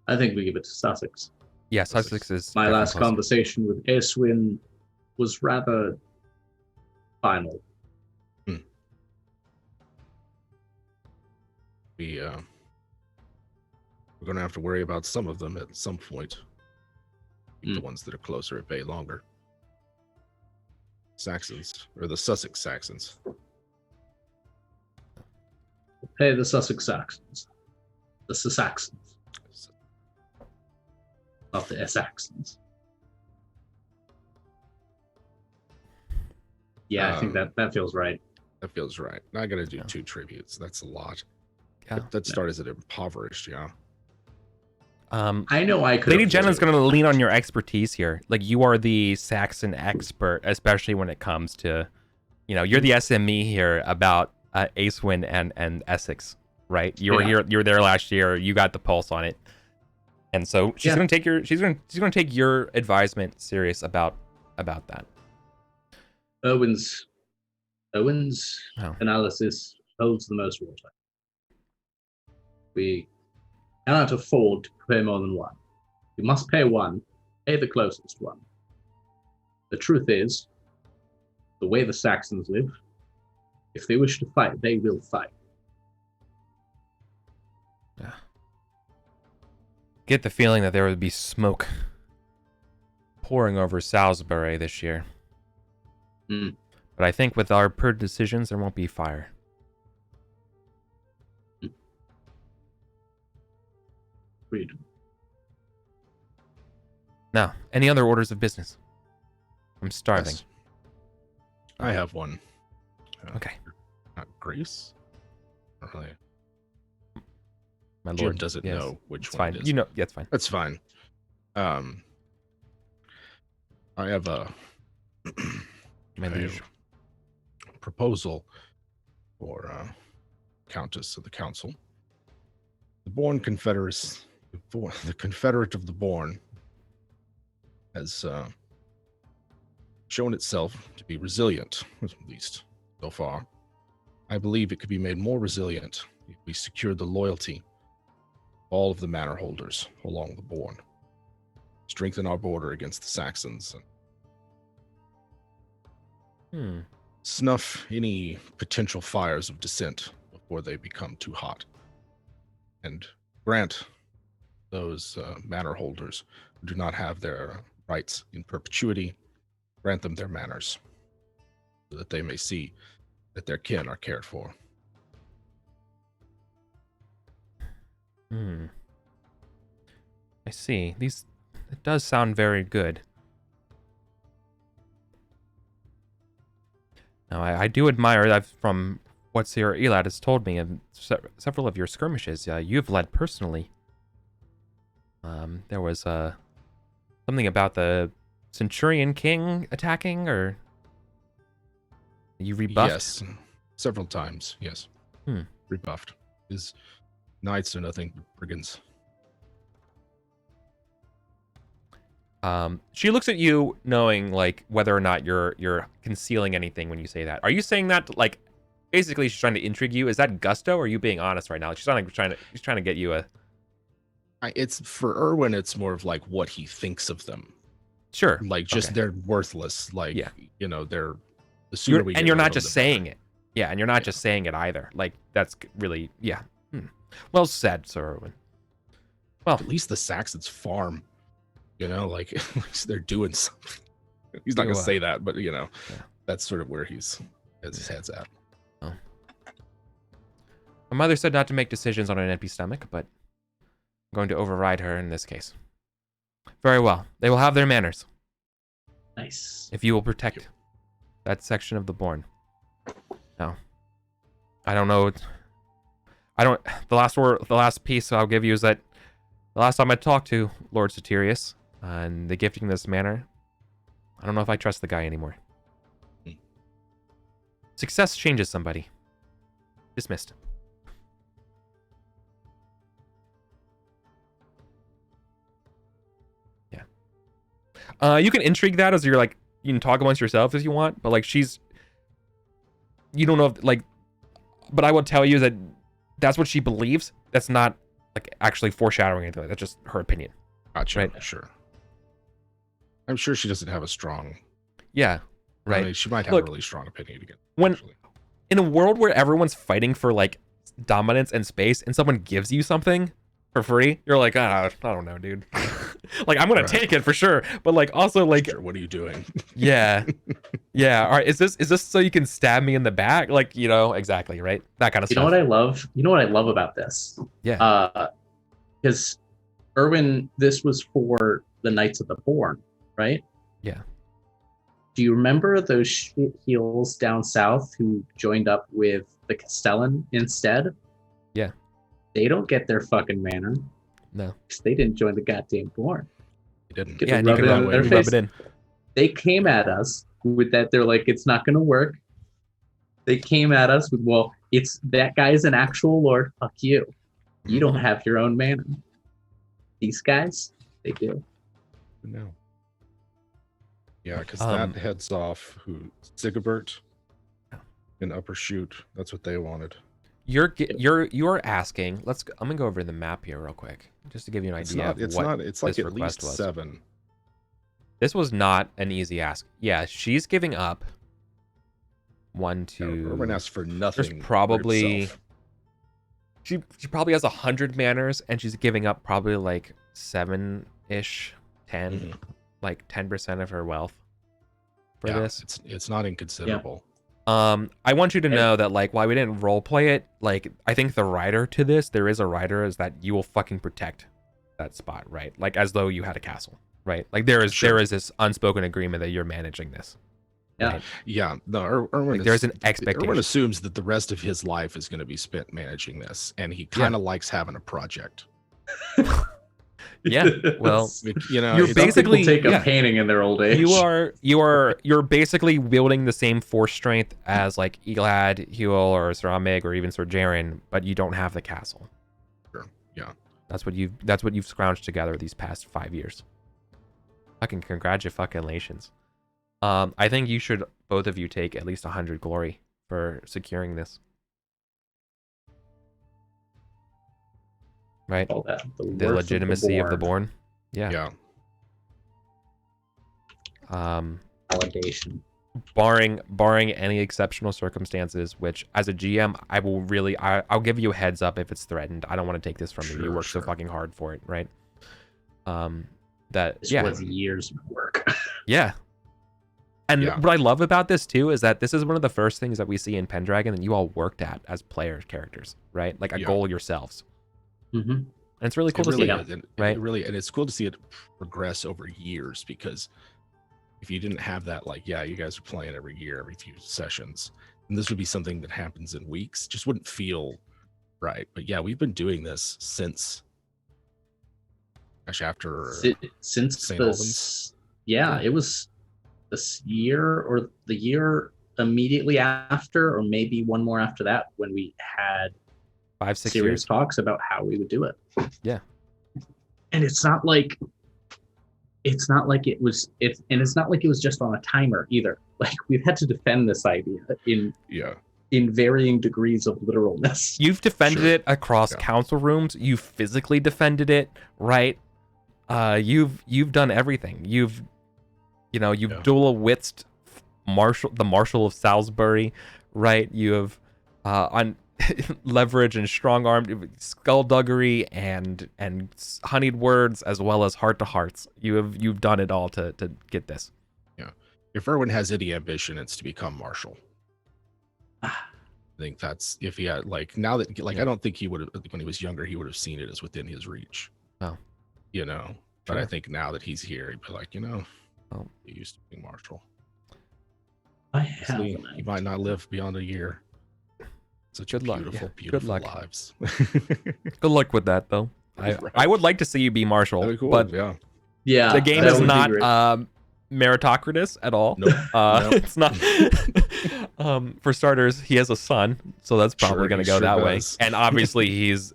I think we give it to Sussex. Yeah, Sussex is. My last conversation with Eswin was rather final. We're going to have to worry about some of them at some point. The ones that are closer at bay longer. Saxons, or the Sussex Saxons. Pay the Sussex Saxons. The Saxons. Not the Saxons. Yeah, I think that feels right. That feels right. I got to do 2 tributes. That's a lot. Yeah. That started as impoverished, yeah. I know I could. Lady Jenna's going to lean on your expertise here. Like, you are the Saxon expert, especially when it comes to, you're the SME here about Acewin and Essex, right? You were here. You were there last year. You got the pulse on it, and so she's going to take she's going to take your advisement serious about that. Owen's analysis holds the most water. We cannot afford to pay more than one. You must pay one, pay the closest one. The truth is, the way the Saxons live, if they wish to fight, they will fight. Yeah. Get the feeling that there would be smoke pouring over Salisbury this year. But I think with our per decisions, there won't be fire. Freedom. Now, any other orders of business? I'm starving. Yes. I have one. Okay. Not Grace? Not really. My Jim lord doesn't know which it's one fine. it is. Yeah, it's fine. That's fine. I have a proposal for Countess of the Council. The Confederate of the Born has shown itself to be resilient, at least so far. I believe it could be made more resilient if we secure the loyalty of all of the manor holders along the Bourne. Strengthen our border against the Saxons and snuff any potential fires of dissent before they become too hot. And grant those manor holders who do not have their rights in perpetuity, grant them their manors, so that they may see that their kin are cared for. I see. It does sound very good. Now, I do admire that from what Sir Elad has told me of several of your skirmishes you've led personally. There was something about the Centurion King attacking, or you rebuffed? Yes, several times, yes. Rebuffed. His knights are nothing but brigands. She looks at you, knowing like whether or not you're concealing anything when you say that. Are you saying that like basically she's trying to intrigue you? Is that gusto, or are you being honest right now? She's not like she's trying to get you a. It's for Erwin. It's more of like what he thinks of them. Sure. Like just Okay. they're worthless. Like you know they're the sooner You're, we and get you're rid not of just them, saying better. it. Yeah, and you're not just saying it either. Like that's really well said, Sir Erwin. Well, At least the Saxons farm. You know, like at least they're doing something. He's not gonna say that, but you know, that's sort of where his head's at. Oh. My mother said not to make decisions on an empty stomach, but I'm going to override her in this case. Very well. They will have their manners. Nice. If you will protect that section of the Bourne. No. I don't know. The last piece I'll give you is that the last time I talked to Lord Satirius and the gifting this manor, I don't know if I trust the guy anymore. Success changes somebody. Dismissed. Yeah. You can intrigue that as you're like, you can talk amongst yourselves if you want, but like you don't know if like, but I will tell you that that's what she believes. That's not like actually foreshadowing anything. That's just her opinion. Gotcha. Right. Sure. I'm sure she doesn't have a strong. Yeah. Right. I mean, she might have a really strong opinion again. When in a world where everyone's fighting for like dominance and space, and someone gives you something for free, you're like, I don't know, dude. Like I'm gonna take it for sure, but like also like, sure, what are you doing? Yeah. All right. Is this so you can stab me in the back? Like, you know, exactly, right? That kind of stuff. You know what I love? You know what I love about this? Yeah. Because Erwin, this was for the Knights of the Bourne, right? Yeah. Do you remember those shit heels down south who joined up with the Castellan instead? Yeah. They don't get their fucking manor. No. Because they didn't join the goddamn Bourne. They didn't. Yeah, and you can rub it in. They came at us with that. They're like, it's not going to work. They came at us with, well, it's that guy's an actual lord. Fuck you. You don't have your own manor. These guys, they do. No. Yeah, because that heads off Sigibert and Upper Shoot. That's what they wanted. You're asking. I'm gonna go over the map here real quick, just to give you an idea. It's like at least 7. This was not an easy ask. Yeah, she's giving up 1, 2. Erwin asked for nothing. There's probably she probably has 100 manners, and she's giving up probably like 7-ish, 10, like 10% of her wealth for this. It's not inconsiderable. I want you to know that like while we didn't role play it, like I think the rider to this, there is a rider, is that you will fucking protect that spot, right? Like as though you had a castle, right? Like there is this unspoken agreement that you're managing this. Yeah. Right? Yeah. No, Erwin like, there's an expectation. Erwin assumes that the rest of his life is going to be spent managing this, and he kind of likes having a project. Yeah, well, you know, you're basically take a painting in their old age. You're basically wielding the same force strength as like Elad, Huel, or Sir Amig, or even Sir Jaren, but you don't have the castle. Sure. Yeah. That's what you've scrounged together these past 5 years. Fucking congratulations. I think you should both of you take at least 100 glory for securing this. Right? The legitimacy of the Bourne. Yeah. Validation. Barring any exceptional circumstances, which as a GM, I'll give you a heads up if it's threatened. I don't want to take this from you. You worked so fucking hard for it, right? This was years of work. Yeah. And what I love about this too is that this is one of the first things that we see in Pendragon that you all worked at as player characters, right? Like a goal yourselves. Mm-hmm. And it's really cool to see, right? And it's cool to see it progress over years, because if you didn't have that, like, you guys are playing every year, every few sessions, and this would be something that happens in weeks, just wouldn't feel right. But yeah, we've been doing this since after since St. Albans. Yeah, it was this year or the year immediately after, or maybe one more after that, when we had 5-6 serious years talks about how we would do it. Yeah. And it's not like it's not like it was. It's not like it was just on a timer either. Like we've had to defend this idea in varying degrees of literalness. You've defended it across council rooms. You physically defended it, right? You've done everything. You've dual-witzed the Marshal of Salisbury, right? You have on leverage and strong-armed skullduggery and honeyed words as well as heart-to-hearts. You've done it all to get this. Yeah. If Erwin has any ambition, it's to become Marshal. I think that's if he had now that I don't think he would have when he was younger he would have seen it as within his reach. Oh, But I think now that he's here, he'd be like, oh, he used to be Marshal. He might not live beyond a year. Such good beautiful, luck. beautiful Good luck. lives. Good luck with that, though. I would like to see you be Marshal, That'd be cool. but yeah, the game that is would be not great. meritocratic at all. Nope. Nope. It's not. For starters, he has a son, so that's probably Sure, going to he go sure that way. does. And obviously, he's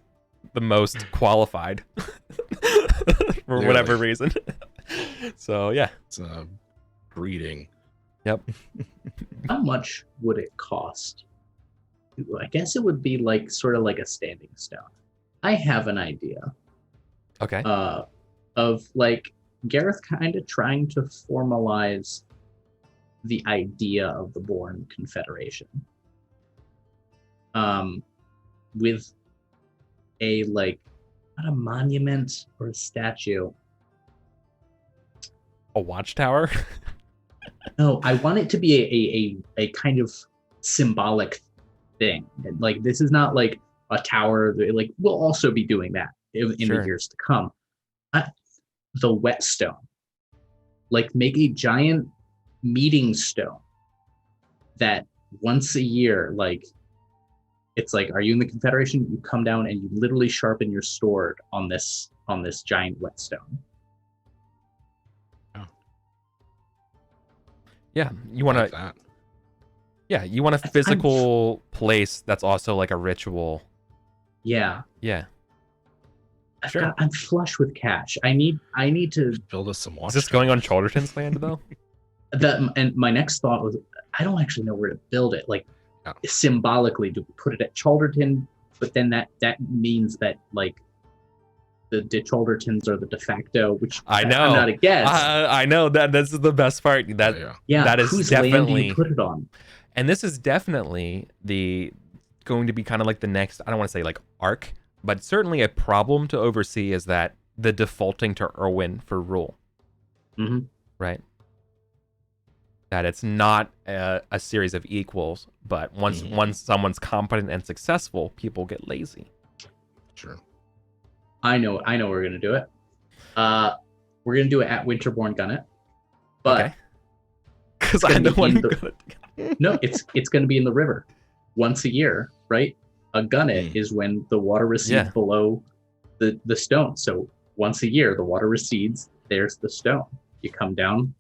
the most qualified for Clearly. whatever reason. So yeah, It's breeding. yep. How much would it cost? I guess it would be sort of like a standing stone. I have an idea Okay. of Gareth kind of trying to formalize the idea of the Born Confederation. With a not a monument or a statue. A watchtower. No, I want it to be a kind of symbolic thing. This is not like a tower. We'll also be doing that in Sure. the years to come. The whetstone. Make a giant meeting stone that once a year, it's are you in the Confederation? You come down and you literally sharpen your sword on this giant whetstone. Yeah, you want Like to. that. Yeah, you want a physical place that's also like a ritual. Yeah. Yeah. Sure. I'm flush with cash. I need to. Build us some watch. Is this going on Chalderton's land though? And my next thought was, I don't actually know where to build it. Yeah. Symbolically, do we put it at Chalderton? But then that means that the Chaldertons are the de facto, which I know. I'm not against. I know that this is the best part. Yeah, that is whose land do definitely- you put it on? And this is definitely going to be kind of like the next, I don't want to say arc, but certainly a problem to oversee is that the defaulting to Erwin for rule. Mm-hmm. Right? That it's not a series of equals, but once someone's competent and successful, people get lazy. Sure. I know we're gonna do it. We're gonna do it at Winterborn Gunnet, but Because I know what I'm gonna no, it's gonna be in the river once a year, right? A gunnet is when the water recedes below the stone. So once a year, the water recedes. There's the stone. You come down.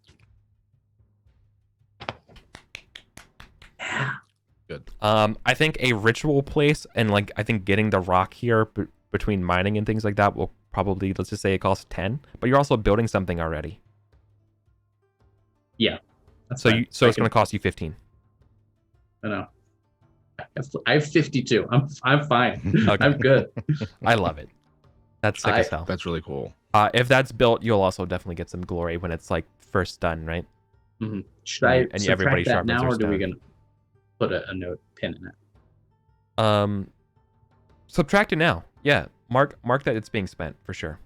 Yeah. Good. I think a ritual place and I think getting the rock here between mining and things like that will probably, let's just say it costs 10, but you're also building something already. Yeah. That's So fine. it's going to cost you 15. I know. I have 52. I'm fine. Okay. I'm good. I love it. That's sick as hell. That's really cool. If that's built, you'll also definitely get some glory when it's first done, right? Mm-hmm. Should I And everybody subtract that sharpens now, their or do we stone. gonna put a note pin in it? Subtract it now. Yeah, mark that it's being spent for sure.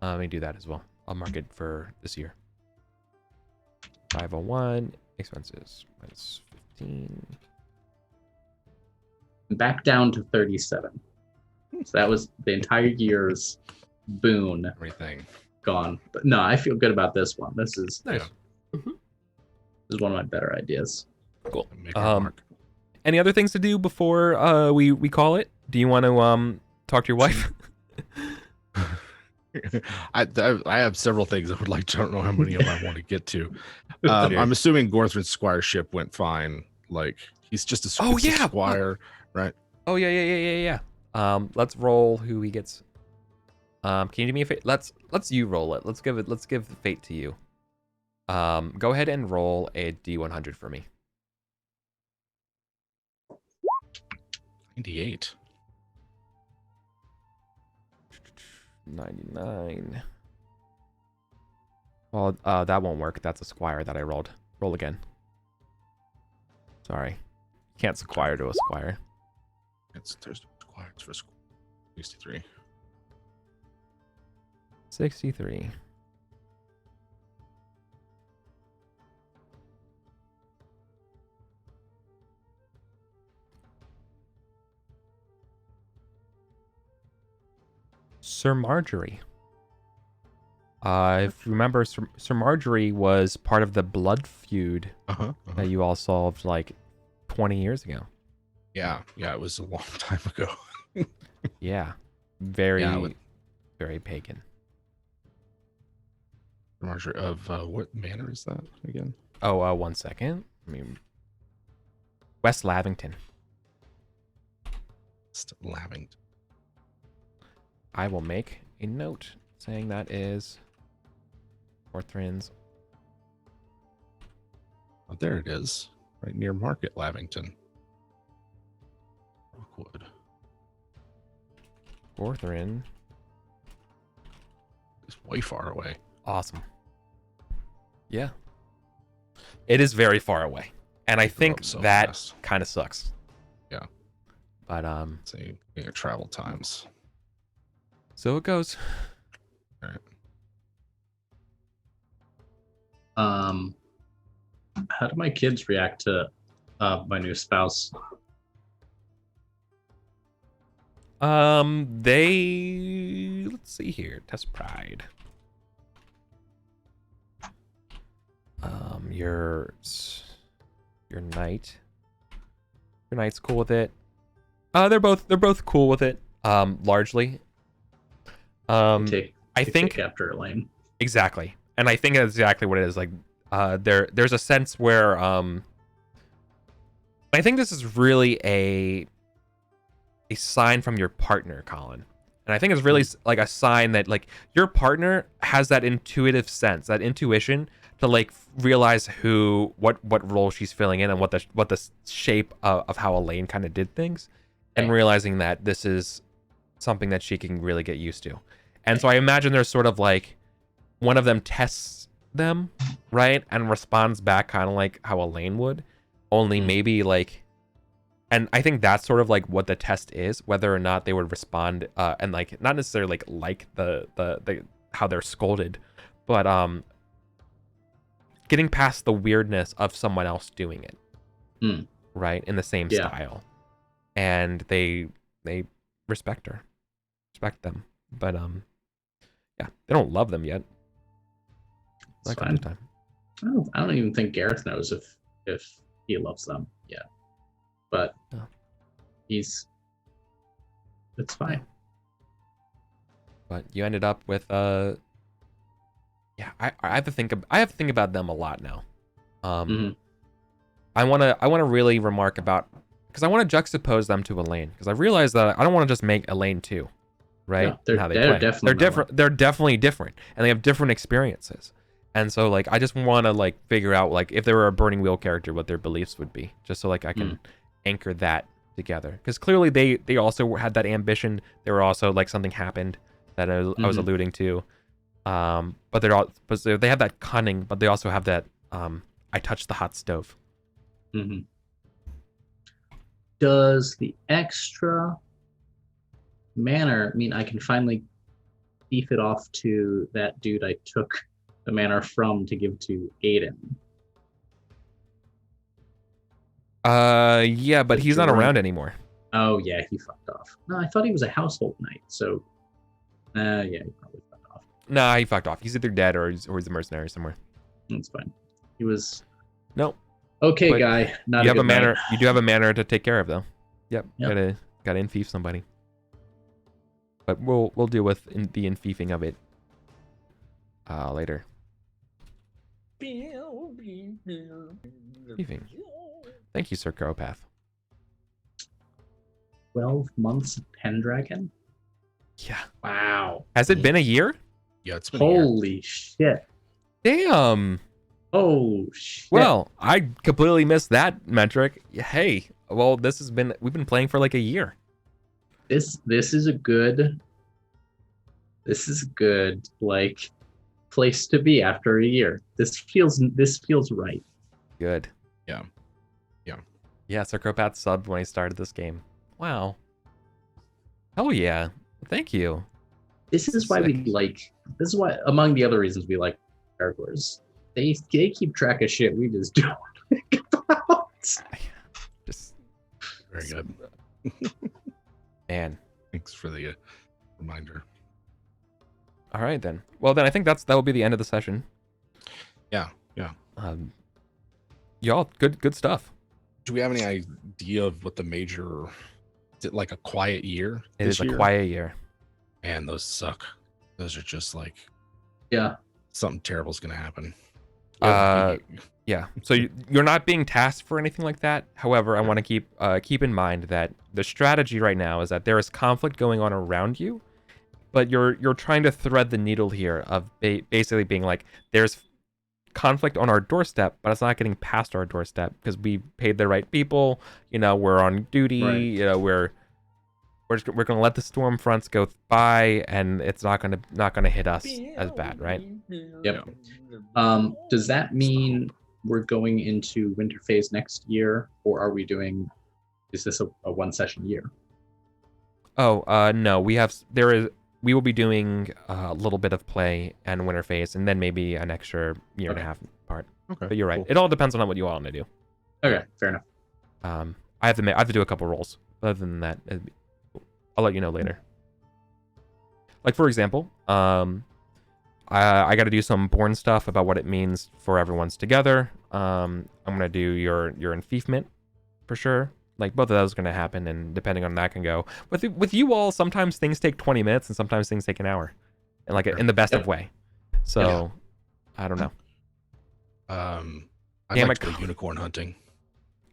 Let me do that as well. I'll mark it for this year. 501 expenses minus 15. Back down to 37. So that was the entire year's boon Everything. gone. But no, I feel good about this one. This is Nice. this is one of my better ideas. Cool. Make our mark. Any other things to do before we call it? Do you want to talk to your wife? I have several things I would like to. I don't know how many of them I want to get to. I'm assuming Gorthrin's squireship went fine. He's just a squire, right? Oh yeah. Let's roll who he gets. Can you do me a favor? Let's you roll it. Let's give the fate to you. Go ahead and roll a D100 for me. 98. 99. Well, that won't work. That's a squire that I rolled. Roll again. Sorry. Can't squire to a squire. There's squires for 63. 63. Sir Marjorie. If you remember, Sir Marjorie was part of the blood feud that you all solved like 20 years ago. Yeah, it was a long time ago. Yeah, very pagan. Marjorie of what manor is that again? Oh, 1 second. I mean, West Lavington. Lavington. I will make a note saying that is Orthrin's. Oh, there it is, right near Market Lavington. Rockwood. Orthrin. It's way far away. Awesome. Yeah. It is very far away. And I think that kind of sucks. Yeah. But say your travel times. So it goes. All right. How do my kids react to my new spouse? Let's see here. Test pride. Your knight. Your knight's cool with it. They're both cool with it. Largely. Take I think after Elaine. Exactly. And I think that's exactly what it is. Like, there's a sense where I think this is really a sign from your partner, Colin. And I think it's really like a sign that like your partner has that intuitive sense, that intuition to like realize what role she's filling in and what the shape of how Elaine kind of did things, and realizing that this is something that she can really get used to. And so I imagine there's sort of like one of them tests them, right? And responds back kind of like how Elaine would, only maybe like, and I think that's sort of like what the test is, whether or not they would respond and like not necessarily like the how they're scolded, but getting past the weirdness of someone else doing it, right, in the same style, and they respect them, but yeah, they don't love them yet. Like fine. Time. I don't even think Gareth knows if he loves them yet, but it's fine. But you ended up with I have to think about them a lot now. I want to really remark about, because I want to juxtapose them to Elaine, because I realized that I don't want to just make Elaine too, right? Yeah, they're definitely different. They're definitely different, and they have different experiences. And so like I just want to like figure out like if they were a Burning Wheel character, what their beliefs would be, just so like I can anchor that together, because clearly they also had that ambition. They were also like something happened that I was alluding to, but they have that cunning, but they also have that I touched the hot stove. Does the extra manor mean I can finally beef it off to that dude I took the manor from to give to Aiden? Yeah, but he's not around anymore. Oh yeah, he fucked off. No, I thought he was a household knight, so yeah, he probably fucked off. Nah, he fucked off. He's either dead or he's a mercenary somewhere. That's fine. He was nope. Okay, but guy. Not you have a manor. Night. You do have a manor to take care of, though. Yep. Gotta infief somebody. But we'll deal with the infiefing of it later. Infiefing. Thank you, Sir Crowpath. 12 months of Pendragon. Yeah. Wow. Has it been a year? Yeah, it's been a year. Holy shit. Damn. Oh shit. Well, I completely missed that metric. Hey, well, we've been playing for like a year. This is a good like place to be after a year. This feels right. Good. Yeah. Yeah, Psychopath subbed when I started this game. Wow. Hell yeah. Thank you. This is why this is why, among the other reasons we like EricVulgaris. They keep track of shit we just don't think about. Just Very good. man. Thanks for the reminder. All right then. Well then I think that will be the end of the session. Yeah. Y'all good stuff. Do we have any idea of what the major? Is it like a quiet year? It is a quiet year. Man, those suck. Those are just like, Yeah. something terrible is gonna happen. Yeah. So you're not being tasked for anything like that. However, I want to keep in mind that the strategy right now is that there is conflict going on around you, but you're trying to thread the needle here of basically being like, there's conflict on our doorstep, but it's not getting past our doorstep because we paid the right people. You know, we're on duty. Right. You know, we're gonna let the storm fronts go by, and it's not gonna hit us as bad, right? Yep. Does that mean we're going into winter phase next year, or are we doing? Is this a one session year? Oh, no. We will be doing a little bit of play and winter phase, and then maybe an extra year and a half part. Okay. But you're right. Cool. It all depends on what you all want to do. Okay, fair enough. I have to do a couple rolls. Other than that, I'll let you know later. Like for example, I got to do some Born stuff about what it means for everyone's together. I'm gonna do your enfeefment for sure. Like both of those are gonna happen, and depending on that can go. With you all, sometimes things take 20 minutes, and sometimes things take an hour, and like in the best of way. So I don't know. I like to go unicorn hunting.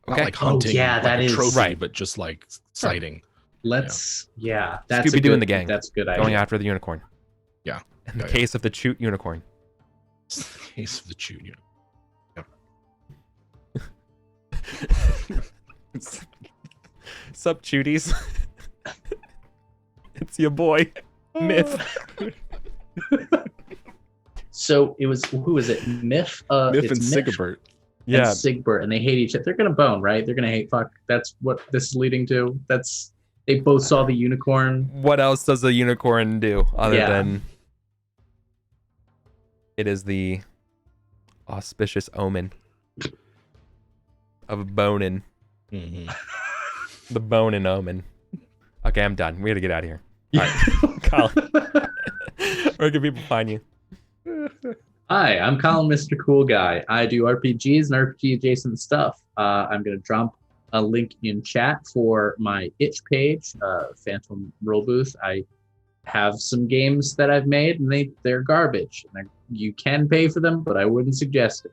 Not Okay. like hunting, that a is trophy, right. But just like sighting. That's that's Scooby-Doo and the gang. That's a good idea. Going after the unicorn. Yeah. In the case of the Choot unicorn. Case of the Choot unicorn. Sup, Chooties? It's your boy, Myth. So it was, who is it? Myth? Myth it's and Sigbert. Yeah. And Sigbert, and they hate each other. They're gonna bone, right? They're gonna hate fuck. That's what this is leading to. They both saw the unicorn. What else does a unicorn do other Yeah. than it is the auspicious omen of boning? Mm-hmm. The boning omen. Okay, I'm done. We gotta get out of here. All right, Colin. Where can people find you? Hi, I'm Colin, Mr. Cool Guy. I do RPGs and RPG adjacent stuff. I'm gonna drop a link in chat for my itch page, Phantom Roll Booth. I have some games that I've made, and they're garbage. You can pay for them, but I wouldn't suggest it.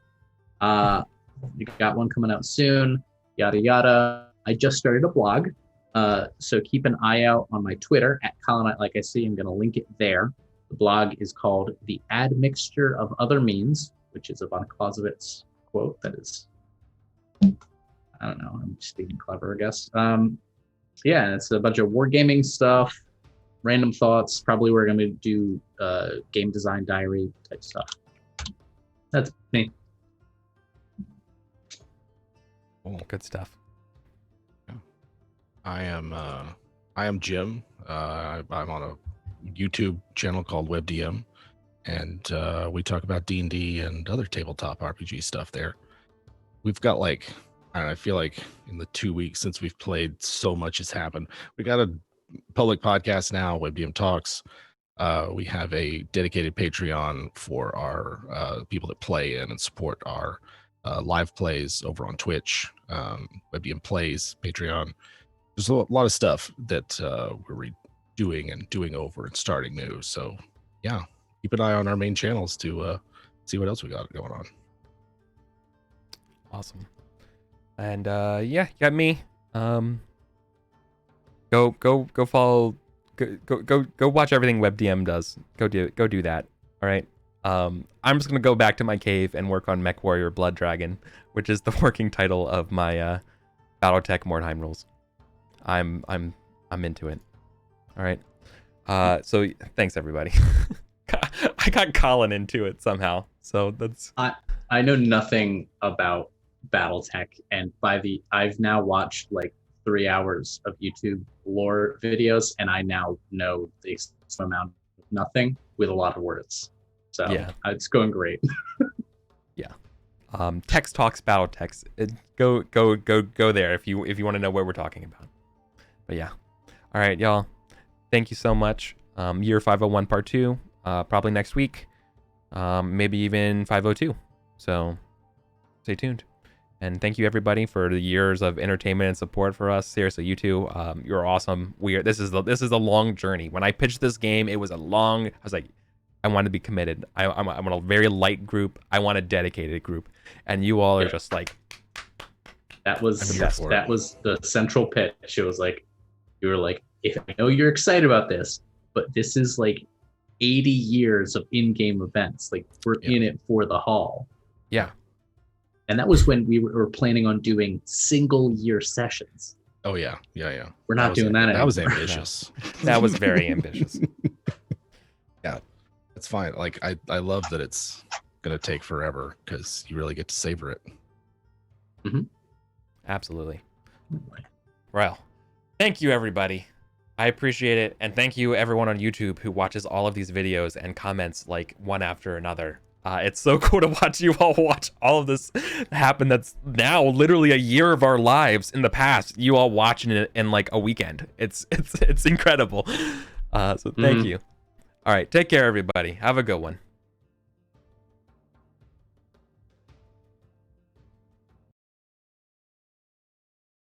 You got one coming out soon. Yada yada. I just started a blog, so keep an eye out on my Twitter at Colin. Like I see, I'm gonna link it there. The blog is called The Admixture of Other Means, which is a von Clausewitz quote that is, I don't know, I'm just being clever, I guess. Yeah, it's a bunch of wargaming stuff, random thoughts. Probably we're going to do game design diary type stuff. That's me. Good stuff. I am Jim. I'm on a YouTube channel called WebDM, and we talk about D&D and other tabletop RPG stuff there. We've got like, I feel like in the 2 weeks since we've played, so much has happened. We got a public podcast now, WebDM Talks. We have a dedicated Patreon for our people that play in and support our live plays over on Twitch. WebDM Plays, Patreon. There's a lot of stuff that we're doing and doing over and starting new. So yeah, keep an eye on our main channels to see what else we got going on. Awesome. And yeah, you got me. Go follow go watch everything WebDM does. Go do that. All right. I'm just gonna go back to my cave and work on Mech Warrior Blood Dragon, which is the working title of my BattleTech Mordheim rules. I'm into it. All right. So thanks everybody. I got Colin into it somehow. So that's. I know nothing about BattleTech, and I've now watched like 3 hours of YouTube lore videos, and I now know the amount of nothing with a lot of words. So yeah, it's going great. Yeah. Text Talks BattleTechs. Go there if you want to know what we're talking about. But yeah. All right, y'all. Thank you so much. Year 501 Part 2, probably next week. Maybe even 502. So stay tuned. And thank you everybody for the years of entertainment and support for us. Seriously, you two, you're awesome. This is a long journey. When I pitched this game, it was I was like, I want to be committed. I want a very light group. I want a dedicated group. And you all are just like. That was the central pitch. It was like, you were like, if I know you're excited about this, but this is like 80 years of in-game events. Like we're in it for the haul. Yeah. And that was when we were planning on doing single year sessions. Oh yeah. We're not doing that anymore. That was ambitious. That was very ambitious. Yeah, it's fine. Like I love that it's gonna take forever because you really get to savor it. Mm-hmm. Absolutely. Well, thank you everybody. I appreciate it, and thank you everyone on YouTube who watches all of these videos and comments like one after another. It's so cool to watch you all watch all of this happen. That's now literally a year of our lives in the past. You all watching it in like a weekend. It's incredible. So thank you. All right, take care everybody. Have a good one.